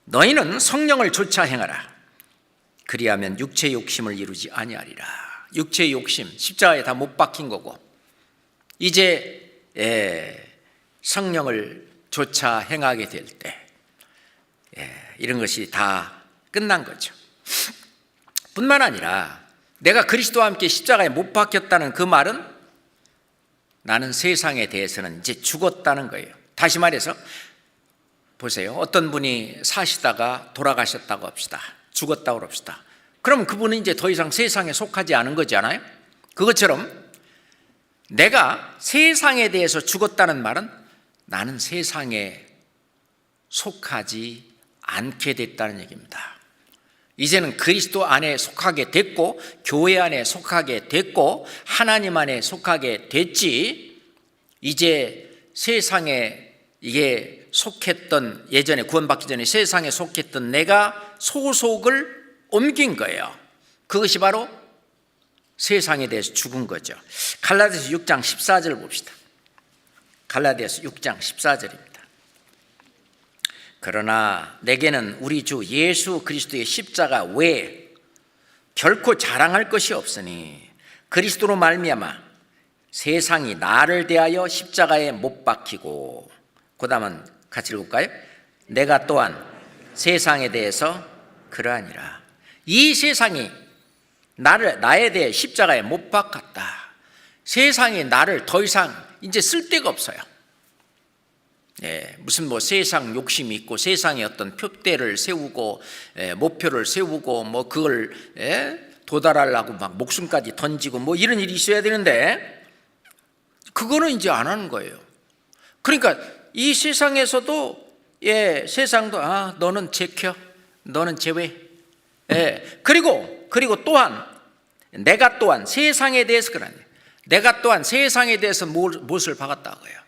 너희는 성령을 쫓아 행하라. 그리하면 육체의 욕심을 이루지 아니하리라. 육체의 욕심, 십자가에 다 못 박힌 거고, 이제 성령을 쫓아 행하게 될 때 이런 것이 다 끝난 거죠. 뿐만 아니라 내가 그리스도와 함께 십자가에 못 박혔다는 그 말은 나는 세상에 대해서는 이제 죽었다는 거예요. 다시 말해서 보세요. 어떤 분이 사시다가 돌아가셨다고 합시다. 죽었다고 합시다. 그럼 그분은 이제 더 이상 세상에 속하지 않은 거잖아요. 그것처럼 내가 세상에 대해서 죽었다는 말은 나는 세상에 속하지 않게 됐다는 얘기입니다. 이제는 그리스도 안에 속하게 됐고, 교회 안에 속하게 됐고, 하나님 안에 속하게 됐지, 이제 세상에 이게 속했던, 예전에 구원받기 전에 세상에 속했던 내가 소속을 옮긴 거예요. 그것이 바로 세상에 대해서 죽은 거죠. 갈라디아서 6장 14절 봅시다. 갈라디아서 6장 14절입니다. 그러나 내게는 우리 주 예수 그리스도의 십자가 외에 결코 자랑할 것이 없으니 그리스도로 말미암아 세상이 나를 대하여 십자가에 못 박히고, 그 다음은 같이 읽을까요? 내가 또한 세상에 대해서 그러하니라. 이 세상이 나에 대해 십자가에 못 박았다. 세상이 나를 더 이상 이제 쓸데가 없어요. 무슨 세상 욕심이 있고 세상에 어떤 표대를 세우고 목표를 세우고 그걸 도달하려고 막 목숨까지 던지고 이런 일이 있어야 되는데, 그거는 이제 안 하는 거예요. 그러니까 이 세상에서도 세상도 너는 제켜, 너는 제외. 그리고 또한 내가 또한 세상에 대해서 그러니 내가 또한 세상에 대해서 못을 박았다고요.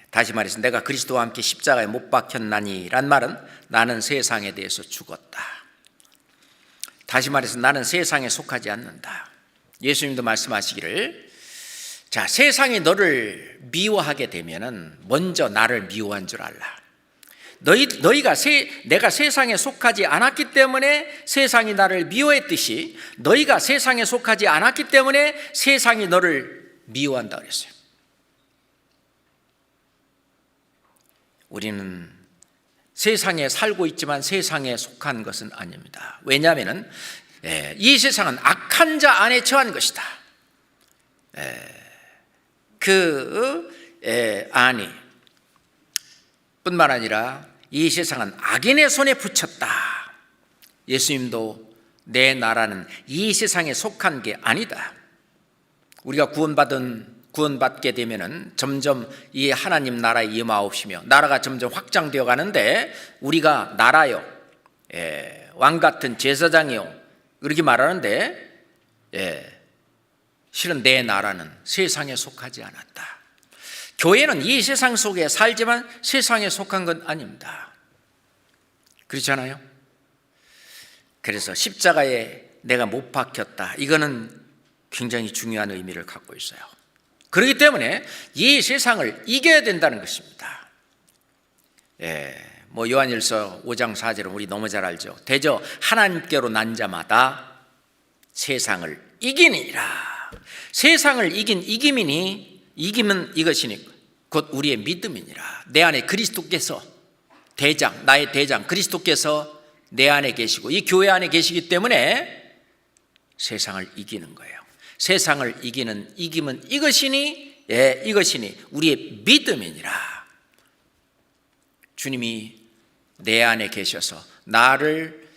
다시 말해서 내가 그리스도와 함께 십자가에 못 박혔나니 란 말은 나는 세상에 대해서 죽었다. 다시 말해서 나는 세상에 속하지 않는다. 예수님도 말씀하시기를 자, 세상이 너를 미워하게 되면은 먼저 나를 미워한 줄 알라. 너희가 내가 세상에 속하지 않았기 때문에 세상이 나를 미워했듯이 너희가 세상에 속하지 않았기 때문에 세상이 너를 미워한다 그랬어요. 우리는 세상에 살고 있지만 세상에 속한 것은 아닙니다. 왜냐하면 이 세상은 악한 자 안에 처한 것이다. 아니 뿐만 아니라 이 세상은 악인의 손에 붙였다. 예수님도 내 나라는 이 세상에 속한 게 아니다. 우리가 구원받게 되면은 점점 이 하나님 나라에 임하옵시며 나라가 점점 확장되어 가는데 우리가 나라요, 왕 같은 제사장이요 이렇게 말하는데 실은 내 나라는 세상에 속하지 않았다. 교회는 이 세상 속에 살지만 세상에 속한 건 아닙니다. 그렇잖아요. 그래서 십자가에 내가 못 박혔다. 이거는 굉장히 중요한 의미를 갖고 있어요. 그렇기 때문에 이 세상을 이겨야 된다는 것입니다. 요한일서 5장 4절은 우리 너무 잘 알죠. 대저 하나님께로 난 자마다 세상을 이기니라. 세상을 이긴 이김은 이것이니 곧 우리의 믿음이니라. 내 안에 그리스도께서 나의 대장 그리스도께서 내 안에 계시고 이 교회 안에 계시기 때문에 세상을 이기는 거예요. 세상을 이기는 이김은 이것이니 우리의 믿음이니라. 주님이 내 안에 계셔서 나를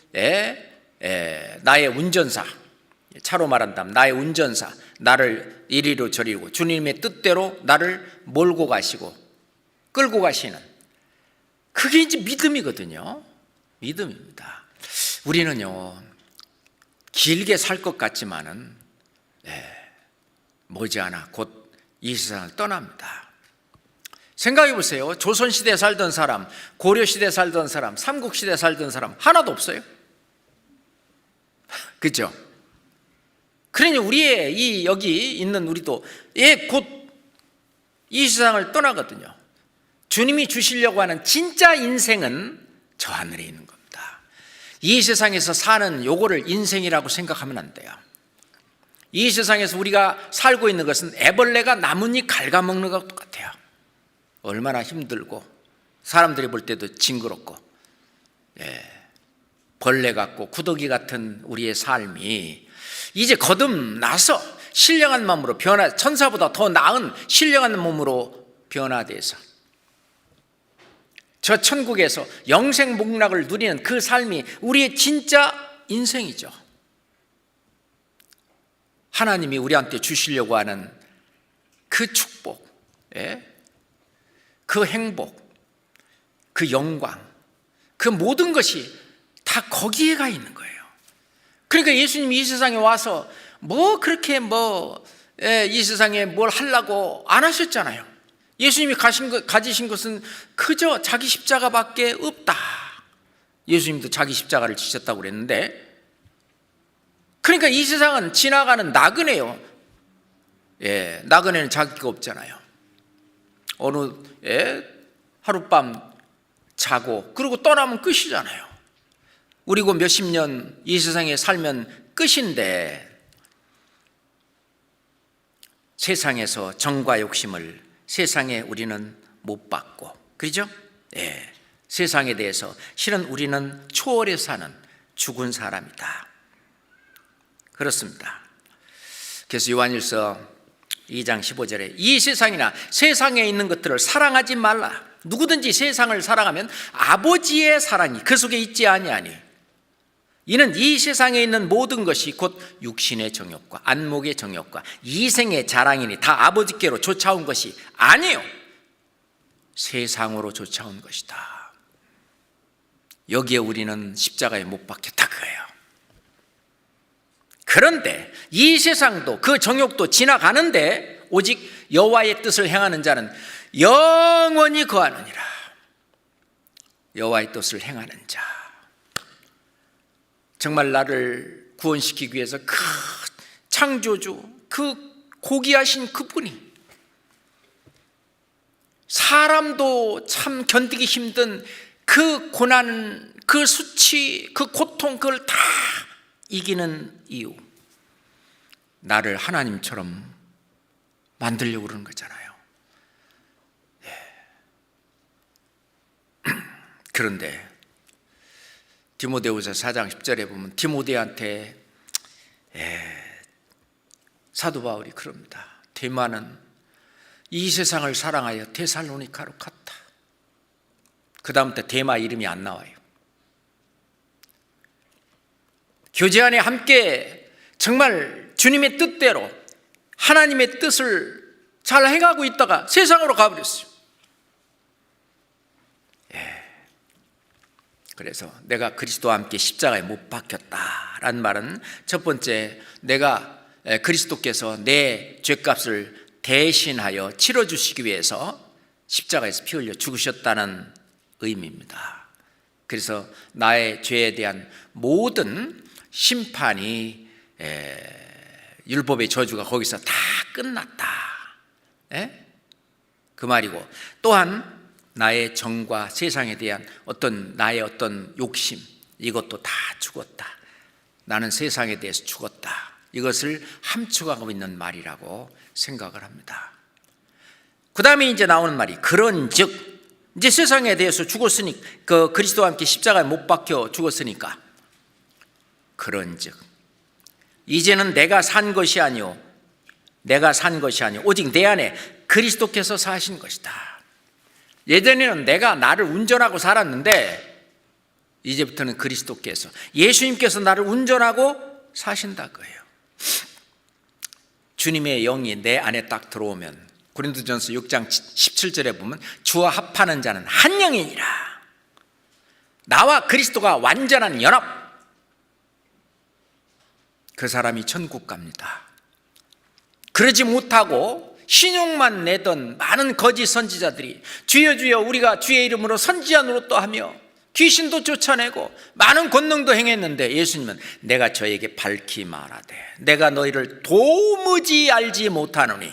나의 운전사, 차로 말한다면 나의 운전사, 나를 이리로 저리로 주님의 뜻대로 나를 몰고 가시고 끌고 가시는 그게 이제 믿음이거든요. 믿음입니다. 우리는요 길게 살 것 같지만은 머지않아 곧 이 세상을 떠납니다. 생각해 보세요. 조선시대에 살던 사람, 고려시대에 살던 사람, 삼국시대에 살던 사람 하나도 없어요. 그렇죠? 그러니 우리의 여기 있는 우리도 곧 이 세상을 떠나거든요. 주님이 주시려고 하는 진짜 인생은 저 하늘에 있는 겁니다. 이 세상에서 사는 요거를 인생이라고 생각하면 안 돼요. 이 세상에서 우리가 살고 있는 것은 애벌레가 나뭇잎 갉아먹는 것 똑같아요. 얼마나 힘들고 사람들이 볼 때도 징그럽고 벌레 같고 구더기 같은 우리의 삶이 이제 거듭나서 신령한 몸으로 천사보다 더 나은 신령한 몸으로 변화돼서 저 천국에서 영생 복락을 누리는 그 삶이 우리의 진짜 인생이죠. 하나님이 우리한테 주시려고 하는 그 축복, 그 행복, 그 영광, 그 모든 것이 다 거기에 가 있는 거예요. 그러니까 예수님이 이 세상에 와서 그렇게 이 세상에 뭘 하려고 안 하셨잖아요. 예수님이 가지신 것은 그저 자기 십자가밖에 없다. 예수님도 자기 십자가를 지셨다고 그랬는데, 그러니까 이 세상은 지나가는 나그네요. 나그네는 자기가 없잖아요. 어느 하룻밤 자고 그리고 떠나면 끝이잖아요. 우리고 몇십 년 이 세상에 살면 끝인데 세상에서 정과 욕심을 세상에 우리는 못 받고, 그렇죠? 세상에 대해서 실은 우리는 초월해 사는 죽은 사람이다. 그렇습니다. 그래서 요한일서 2장 15절에 이 세상이나 세상에 있는 것들을 사랑하지 말라. 누구든지 세상을 사랑하면 아버지의 사랑이 그 속에 있지 아니하니 이는 이 세상에 있는 모든 것이 곧 육신의 정욕과 안목의 정욕과 이생의 자랑이니 다 아버지께로 쫓아온 것이 아니요 세상으로 쫓아온 것이다. 여기에 우리는 십자가에 못 박혔다 그거예요. 그런데 이 세상도 그 정욕도 지나가는데 오직 여호와의 뜻을 행하는 자는 영원히 거하느니라. 여호와의 뜻을 행하는 자, 정말 나를 구원시키기 위해서 그 창조주, 그 고귀하신 그분이 사람도 참 견디기 힘든 그 고난, 그 수치, 그 고통, 그걸 다 이기는 이유, 나를 하나님처럼 만들려고 그러는 거잖아요. 그런데 디모데후서 4장 10절에 보면 디모데한테 사도 바울이 그럽니다. 데마는 이 세상을 사랑하여 데살로니가로 갔다. 그 다음부터 데마 이름이 안 나와요. 교제 안에 함께 정말 주님의 뜻대로 하나님의 뜻을 잘 행하고 있다가 세상으로 가버렸어요. 그래서 내가 그리스도와 함께 십자가에 못 박혔다라는 말은 첫 번째, 내가 그리스도께서 내 죄값을 대신하여 치러주시기 위해서 십자가에서 피 흘려 죽으셨다는 의미입니다. 그래서 나의 죄에 대한 모든 심판이, 율법의 저주가 거기서 다 끝났다, 그 말이고, 또한 나의 정과 세상에 대한 나의 어떤 욕심, 이것도 다 죽었다. 나는 세상에 대해서 죽었다. 이것을 함축하고 있는 말이라고 생각을 합니다. 그 다음에 이제 나오는 말이 그런즉, 이제 세상에 대해서 죽었으니, 그리스도와 함께 십자가에 못 박혀 죽었으니까, 그런즉 이제는 내가 산 것이 아니오 오직 내 안에 그리스도께서 사신 것이다. 예전에는 내가 나를 운전하고 살았는데 이제부터는 그리스도께서, 예수님께서 나를 운전하고 사신다 거예요. 주님의 영이 내 안에 딱 들어오면 고린도전서 6장 17절에 보면 주와 합하는 자는 한 영이니라. 나와 그리스도가 완전한 연합, 그 사람이 천국 갑니다. 그러지 못하고 신용만 내던 많은 거짓 선지자들이 주여 주여 우리가 주의 이름으로 선지자 노릇도 하며 귀신도 쫓아내고 많은 권능도 행했는데, 예수님은 내가 저에게 밝히 말하되 내가 너희를 도무지 알지 못하노니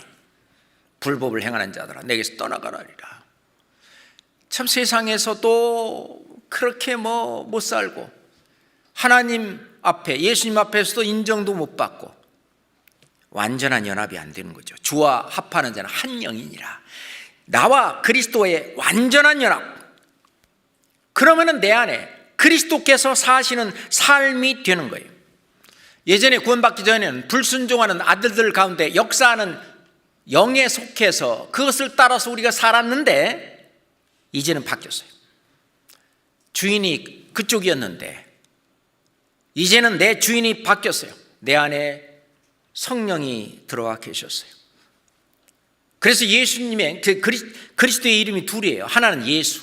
불법을 행하는 자들아 내게서 떠나가라리라. 참 세상에서도 그렇게 못 살고 하나님 앞에, 예수님 앞에서도 인정도 못 받고 완전한 연합이 안 되는 거죠. 주와 합하는 자는 한 영이니라. 나와 그리스도의 완전한 연합, 그러면은 내 안에 그리스도께서 사시는 삶이 되는 거예요. 예전에 구원받기 전에는 불순종하는 아들들 가운데 역사하는 영에 속해서 그것을 따라서 우리가 살았는데, 이제는 바뀌었어요. 주인이 그쪽이었는데 이제는 내 주인이 바뀌었어요. 내 안에 성령이 들어와 계셨어요. 그래서 예수님의 그리스도의 이름이 둘이에요. 하나는 예수,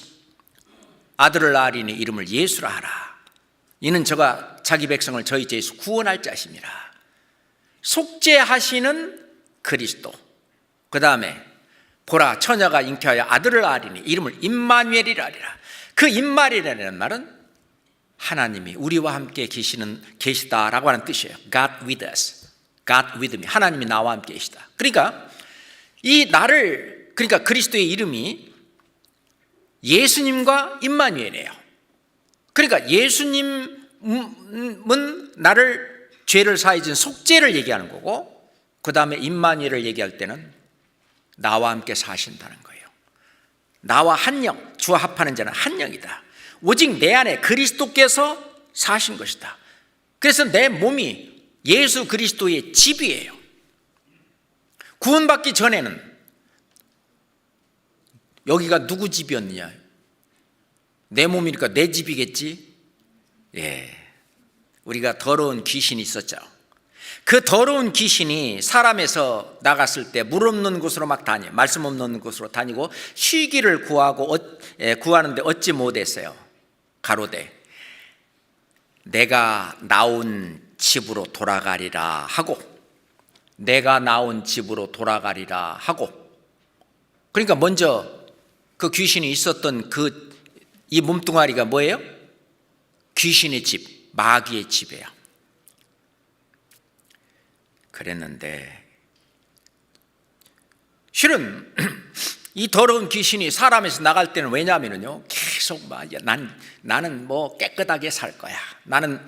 아들을 낳으리니 이름을 예수라 하라. 이는 저가 자기 백성을 저희 죄에서 구원할 자심이라. 속죄하시는 그리스도. 그 다음에 보라 처녀가 잉태하여 아들을 낳으리니 이름을 임마누엘이라 하리라. 그 임마누엘이라는 말은 하나님이 우리와 함께 계시다라고 하는 뜻이에요. God with us, God with me. 하나님이 나와 함께 계시다. 그러니까 그러니까 그리스도의 이름이 예수님과 임마누엘이에요. 그러니까 예수님은 나를 죄를 사해 준 속죄를 얘기하는 거고, 그 다음에 임마누엘을 얘기할 때는 나와 함께 사신다는 거예요. 나와 한 영, 주와 합하는 자는 한 영이다. 오직 내 안에 그리스도께서 사신 것이다. 그래서 내 몸이 예수 그리스도의 집이에요. 구원받기 전에는 여기가 누구 집이었느냐? 내 몸이니까 내 집이겠지? 우리가 더러운 귀신이 있었죠. 그 더러운 귀신이 사람에서 나갔을 때 물 없는 곳으로 막 다녀, 말씀 없는 곳으로 다니고 쉬기를 구하는데 얻지 못했어요. 가로되 내가 나온 집으로 돌아가리라 하고, 내가 나온 집으로 돌아가리라 하고. 그러니까 먼저 그 귀신이 있었던 이 몸뚱아리가 뭐예요? 귀신의 집, 마귀의 집이에요. 그랬는데 실은 이 더러운 귀신이 사람에서 나갈 때는 왜냐하면요, 계속 나는 뭐 깨끗하게 살 거야, 나는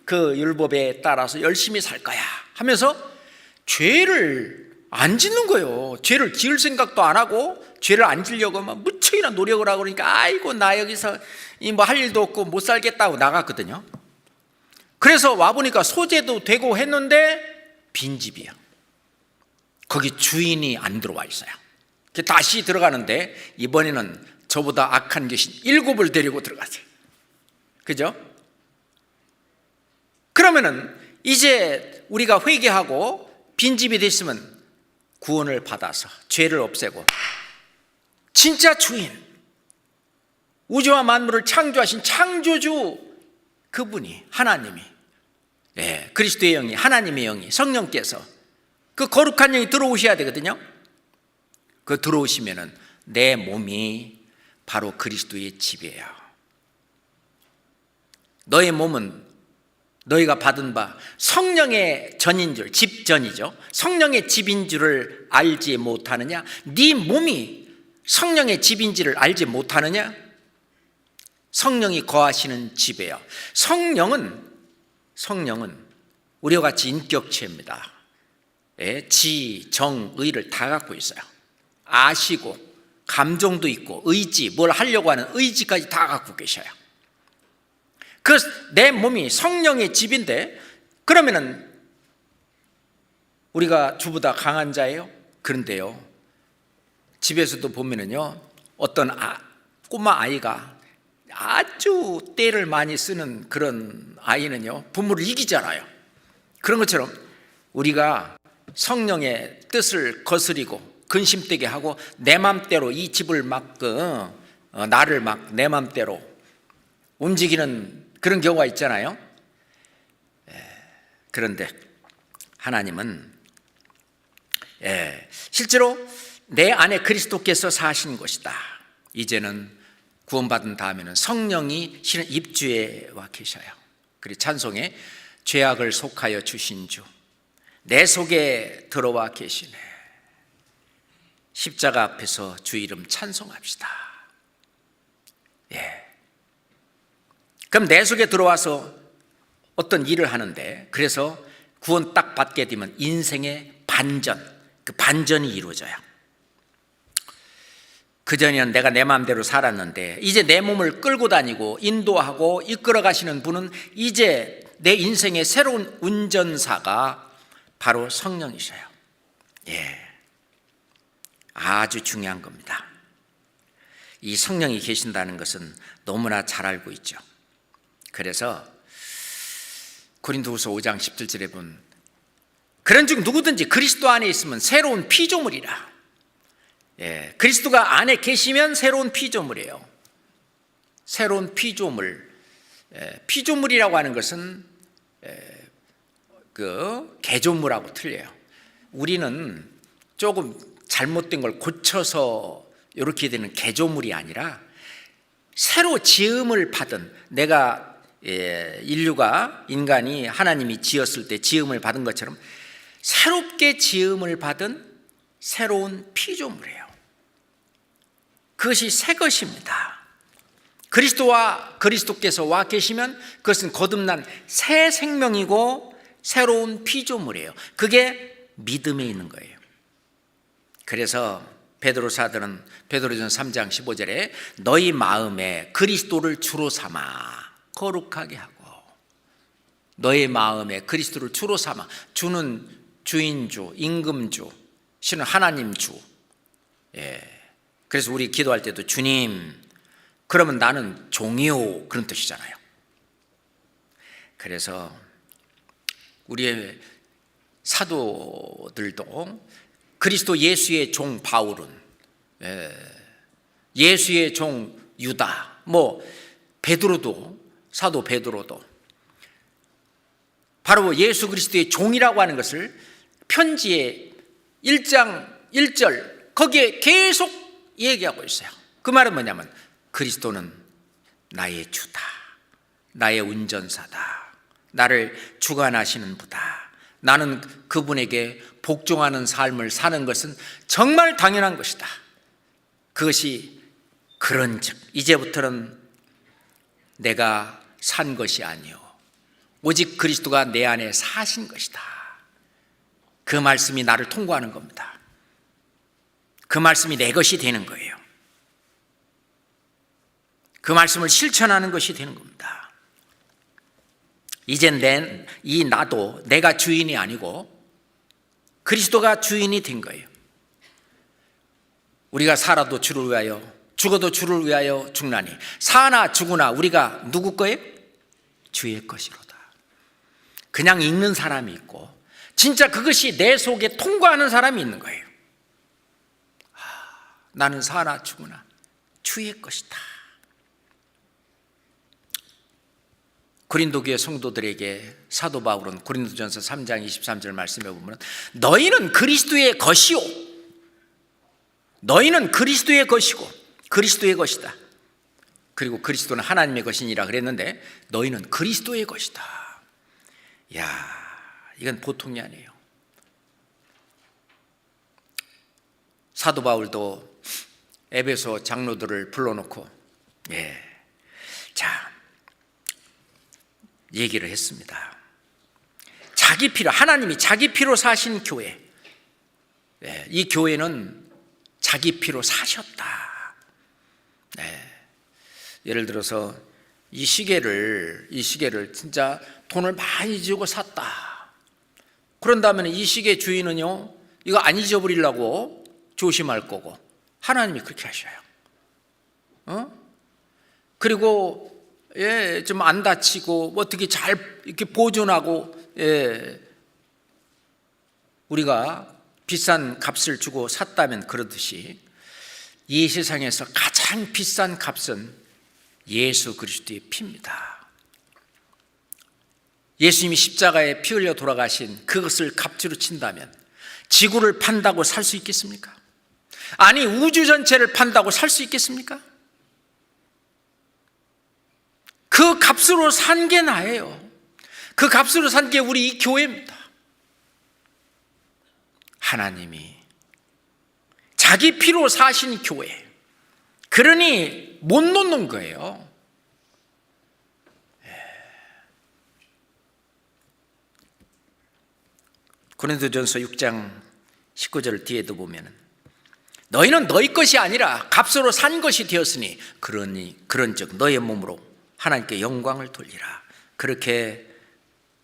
그 율법에 따라서 열심히 살 거야 하면서 죄를 안 짓는 거예요. 죄를 지을 생각도 안 하고 죄를 안 지려고 막 무척이나 노력을 하고, 그러니까 아이고 나 여기서 뭐 할 일도 없고 못 살겠다고 나갔거든요. 그래서 와보니까 소재도 되고 했는데 빈집이야. 거기 주인이 안 들어와 있어요. 다시 들어가는데 이번에는 저보다 악한 귀신 7을 데리고 들어가세요. 그죠? 그러면은 이제 우리가 회개하고 빈집이 됐으면 구원을 받아서 죄를 없애고, 진짜 주인, 우주와 만물을 창조하신 창조주 그분이, 하나님이, 그리스도의 영이, 하나님의 영이, 성령께서, 그 거룩한 영이 들어오셔야 되거든요. 그 들어오시면은 내 몸이 바로 그리스도의 집이에요. 너의 몸은 너희가 받은 바 성령의 전인 줄, 집전이죠. 성령의 집인 줄을 알지 못하느냐? 네 몸이 성령의 집인지를 알지 못하느냐? 성령이 거하시는 집이에요. 성령은 우리와 같이 인격체입니다. 지, 정, 의를 다 갖고 있어요. 아시고 감정도 있고 의지, 뭘 하려고 하는 의지까지 다 갖고 계셔요. 그래서 내 몸이 성령의 집인데, 그러면은 우리가 주보다 강한 자예요? 그런데요, 집에서도 보면은요, 어떤 꼬마 아이가 아주 떼를 많이 쓰는 그런 아이는요, 부모를 이기잖아요. 그런 것처럼 우리가 성령의 뜻을 거스리고 근심되게 하고 내 맘대로 이 집을 막 나를 막 내 맘대로 움직이는 그런 경우가 있잖아요. 그런데 하나님은 실제로 내 안에 그리스도께서 사신 것이다. 이제는 구원받은 다음에는 성령이 실은 입주에 와 계셔요. 그리고 찬송에 죄악을 속하여 주신 주, 내 속에 들어와 계시네. 십자가 앞에서 주 이름 찬송합시다. 그럼 내 속에 들어와서 어떤 일을 하는데, 그래서 구원 딱 받게 되면 인생의 반전, 그 반전이 이루어져요. 그전에는 내가 내 마음대로 살았는데 이제 내 몸을 끌고 다니고 인도하고 이끌어 가시는 분은 이제 내 인생의 새로운 운전사가 바로 성령이셔요. 아주 중요한 겁니다. 이 성령이 계신다는 것은 너무나 잘 알고 있죠. 그래서 고린도후서 5장 17절에 보면, 그런 중 누구든지 그리스도 안에 있으면 새로운 피조물이라. 그리스도가 안에 계시면 새로운 피조물이에요. 새로운 피조물. 피조물이라고 하는 것은 그 개조물하고 틀려요. 우리는 조금 잘못된 걸 고쳐서 이렇게 되는 개조물이 아니라, 새로 지음을 받은, 내가 인간이 하나님이 지었을 때 지음을 받은 것처럼 새롭게 지음을 받은 새로운 피조물이에요. 그것이 새 것입니다. 그리스도와 그리스도께서 와 계시면 그것은 거듭난 새 생명이고 새로운 피조물이에요. 그게 믿음에 있는 거예요. 그래서 베드로 사도는 베드로전 3장 15절에 너희 마음에 그리스도를 주로 삼아 거룩하게 하고, 너희 마음에 그리스도를 주로 삼아, 주는 주인주, 임금주, 신은 하나님 주. 그래서 우리 기도할 때도 주님, 그러면 나는 종이요, 그런 뜻이잖아요. 그래서 우리의 사도들도 그리스도 예수의 종 바울은, 예수의 종 유다, 뭐 베드로도, 사도 베드로도 바로 예수 그리스도의 종이라고 하는 것을 편지의 1장 1절 거기에 계속 얘기하고 있어요. 그 말은 뭐냐면 그리스도는 나의 주다, 나의 운전사다, 나를 주관하시는 분다. 나는 그분에게 복종하는 삶을 사는 것은 정말 당연한 것이다. 그것이 그런즉 이제부터는 내가 산 것이 아니요 오직 그리스도가 내 안에 사신 것이다. 그 말씀이 나를 통과하는 겁니다. 그 말씀이 내 것이 되는 거예요. 그 말씀을 실천하는 것이 되는 겁니다. 이젠 나도 내가 주인이 아니고 그리스도가 주인이 된 거예요. 우리가 살아도 주를 위하여 죽어도 주를 위하여 죽나니 사나 죽으나 우리가 누구 거예요? 주의 것이로다. 그냥 읽는 사람이 있고 진짜 그것이 내 속에 통과하는 사람이 있는 거예요. 나는 사나 죽으나 주의 것이다. 고린도 교회 성도들에게 사도 바울은 고린도전서 3장 23절 말씀에 보면 너희는 그리스도의 것이요, 너희는 그리스도의 것이고 그리스도의 것이다. 그리고 그리스도는 하나님의 것이니라 그랬는데 너희는 그리스도의 것이다. 야, 이건 보통이 아니에요. 사도 바울도 에베소 장로들을 불러놓고 얘기를 했습니다. 자기 피로, 하나님이 자기 피로 사신 교회, 이 교회는 자기 피로 사셨다. 예를 들어서 이 시계를 진짜 돈을 많이 주고 샀다. 그런 다음에 이 시계 주인은요, 이거 안 잊어버리려고 조심할 거고 하나님이 그렇게 하셔요. 그리고 좀 안 다치고 어떻게 잘 이렇게 보존하고 우리가 비싼 값을 주고 샀다면 그러듯이 이 세상에서 가장 비싼 값은 예수 그리스도의 피입니다. 예수님이 십자가에 피 흘려 돌아가신 그것을 값으로 친다면 지구를 판다고 살 수 있겠습니까? 아니 우주 전체를 판다고 살 수 있겠습니까? 그 값으로 산 게 나예요. 그 값으로 산 게 우리 이 교회입니다. 하나님이 자기 피로 사신 교회, 그러니 못 놓는 거예요. 고린도전서 6장 19절 뒤에도 보면 너희는 너희 것이 아니라 값으로 산 것이 되었으니 그런즉 너의 몸으로 하나님께 영광을 돌리라. 그렇게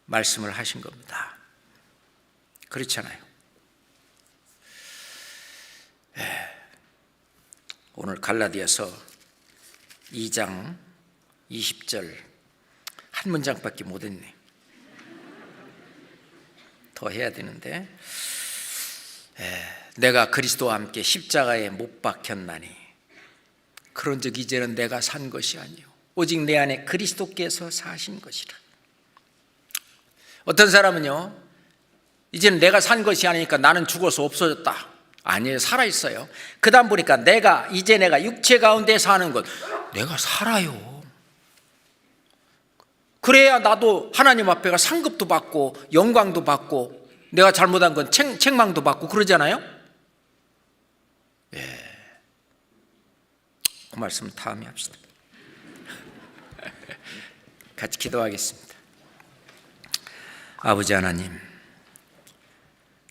말씀을 하신 겁니다. 그렇잖아요. 오늘 갈라디아서 2장 20절 한 문장밖에 못 했네. 더 해야 되는데 내가 그리스도와 함께 십자가에 못 박혔나니 그런즉 이제는 내가 산 것이 아니요 오직 내 안에 그리스도께서 사신 것이라. 어떤 사람은요, 이제는 내가 산 것이 아니니까 나는 죽어서 없어졌다. 아니에요, 살아있어요. 그 다음 보니까 이제 내가 육체 가운데 사는 것, 내가 살아요. 그래야 나도 하나님 앞에가 상급도 받고 영광도 받고 내가 잘못한 건 책망도 받고 그러잖아요. 그 말씀 다음에 합시다. 같이 기도하겠습니다. 아버지 하나님,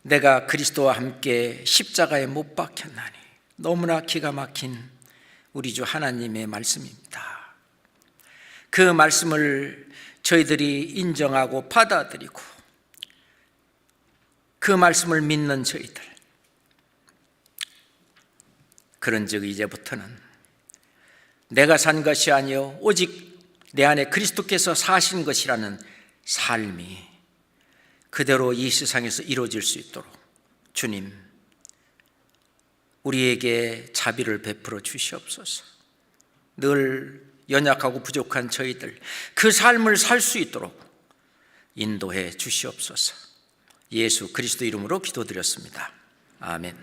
내가 그리스도와 함께 십자가에 못 박혔나니 너무나 기가 막힌 우리 주 하나님의 말씀입니다. 그 말씀을 저희들이 인정하고 받아들이고 그 말씀을 믿는 저희들, 그런즉 이제부터는 내가 산 것이 아니요 오직 내 안에 그리스도께서 사신 것이라는 삶이 그대로 이 세상에서 이루어질 수 있도록 주님, 우리에게 자비를 베풀어 주시옵소서. 늘 연약하고 부족한 저희들 그 삶을 살 수 있도록 인도해 주시옵소서. 예수 그리스도 이름으로 기도드렸습니다. 아멘.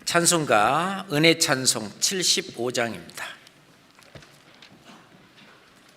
찬송가 은혜 찬송 75장입니다.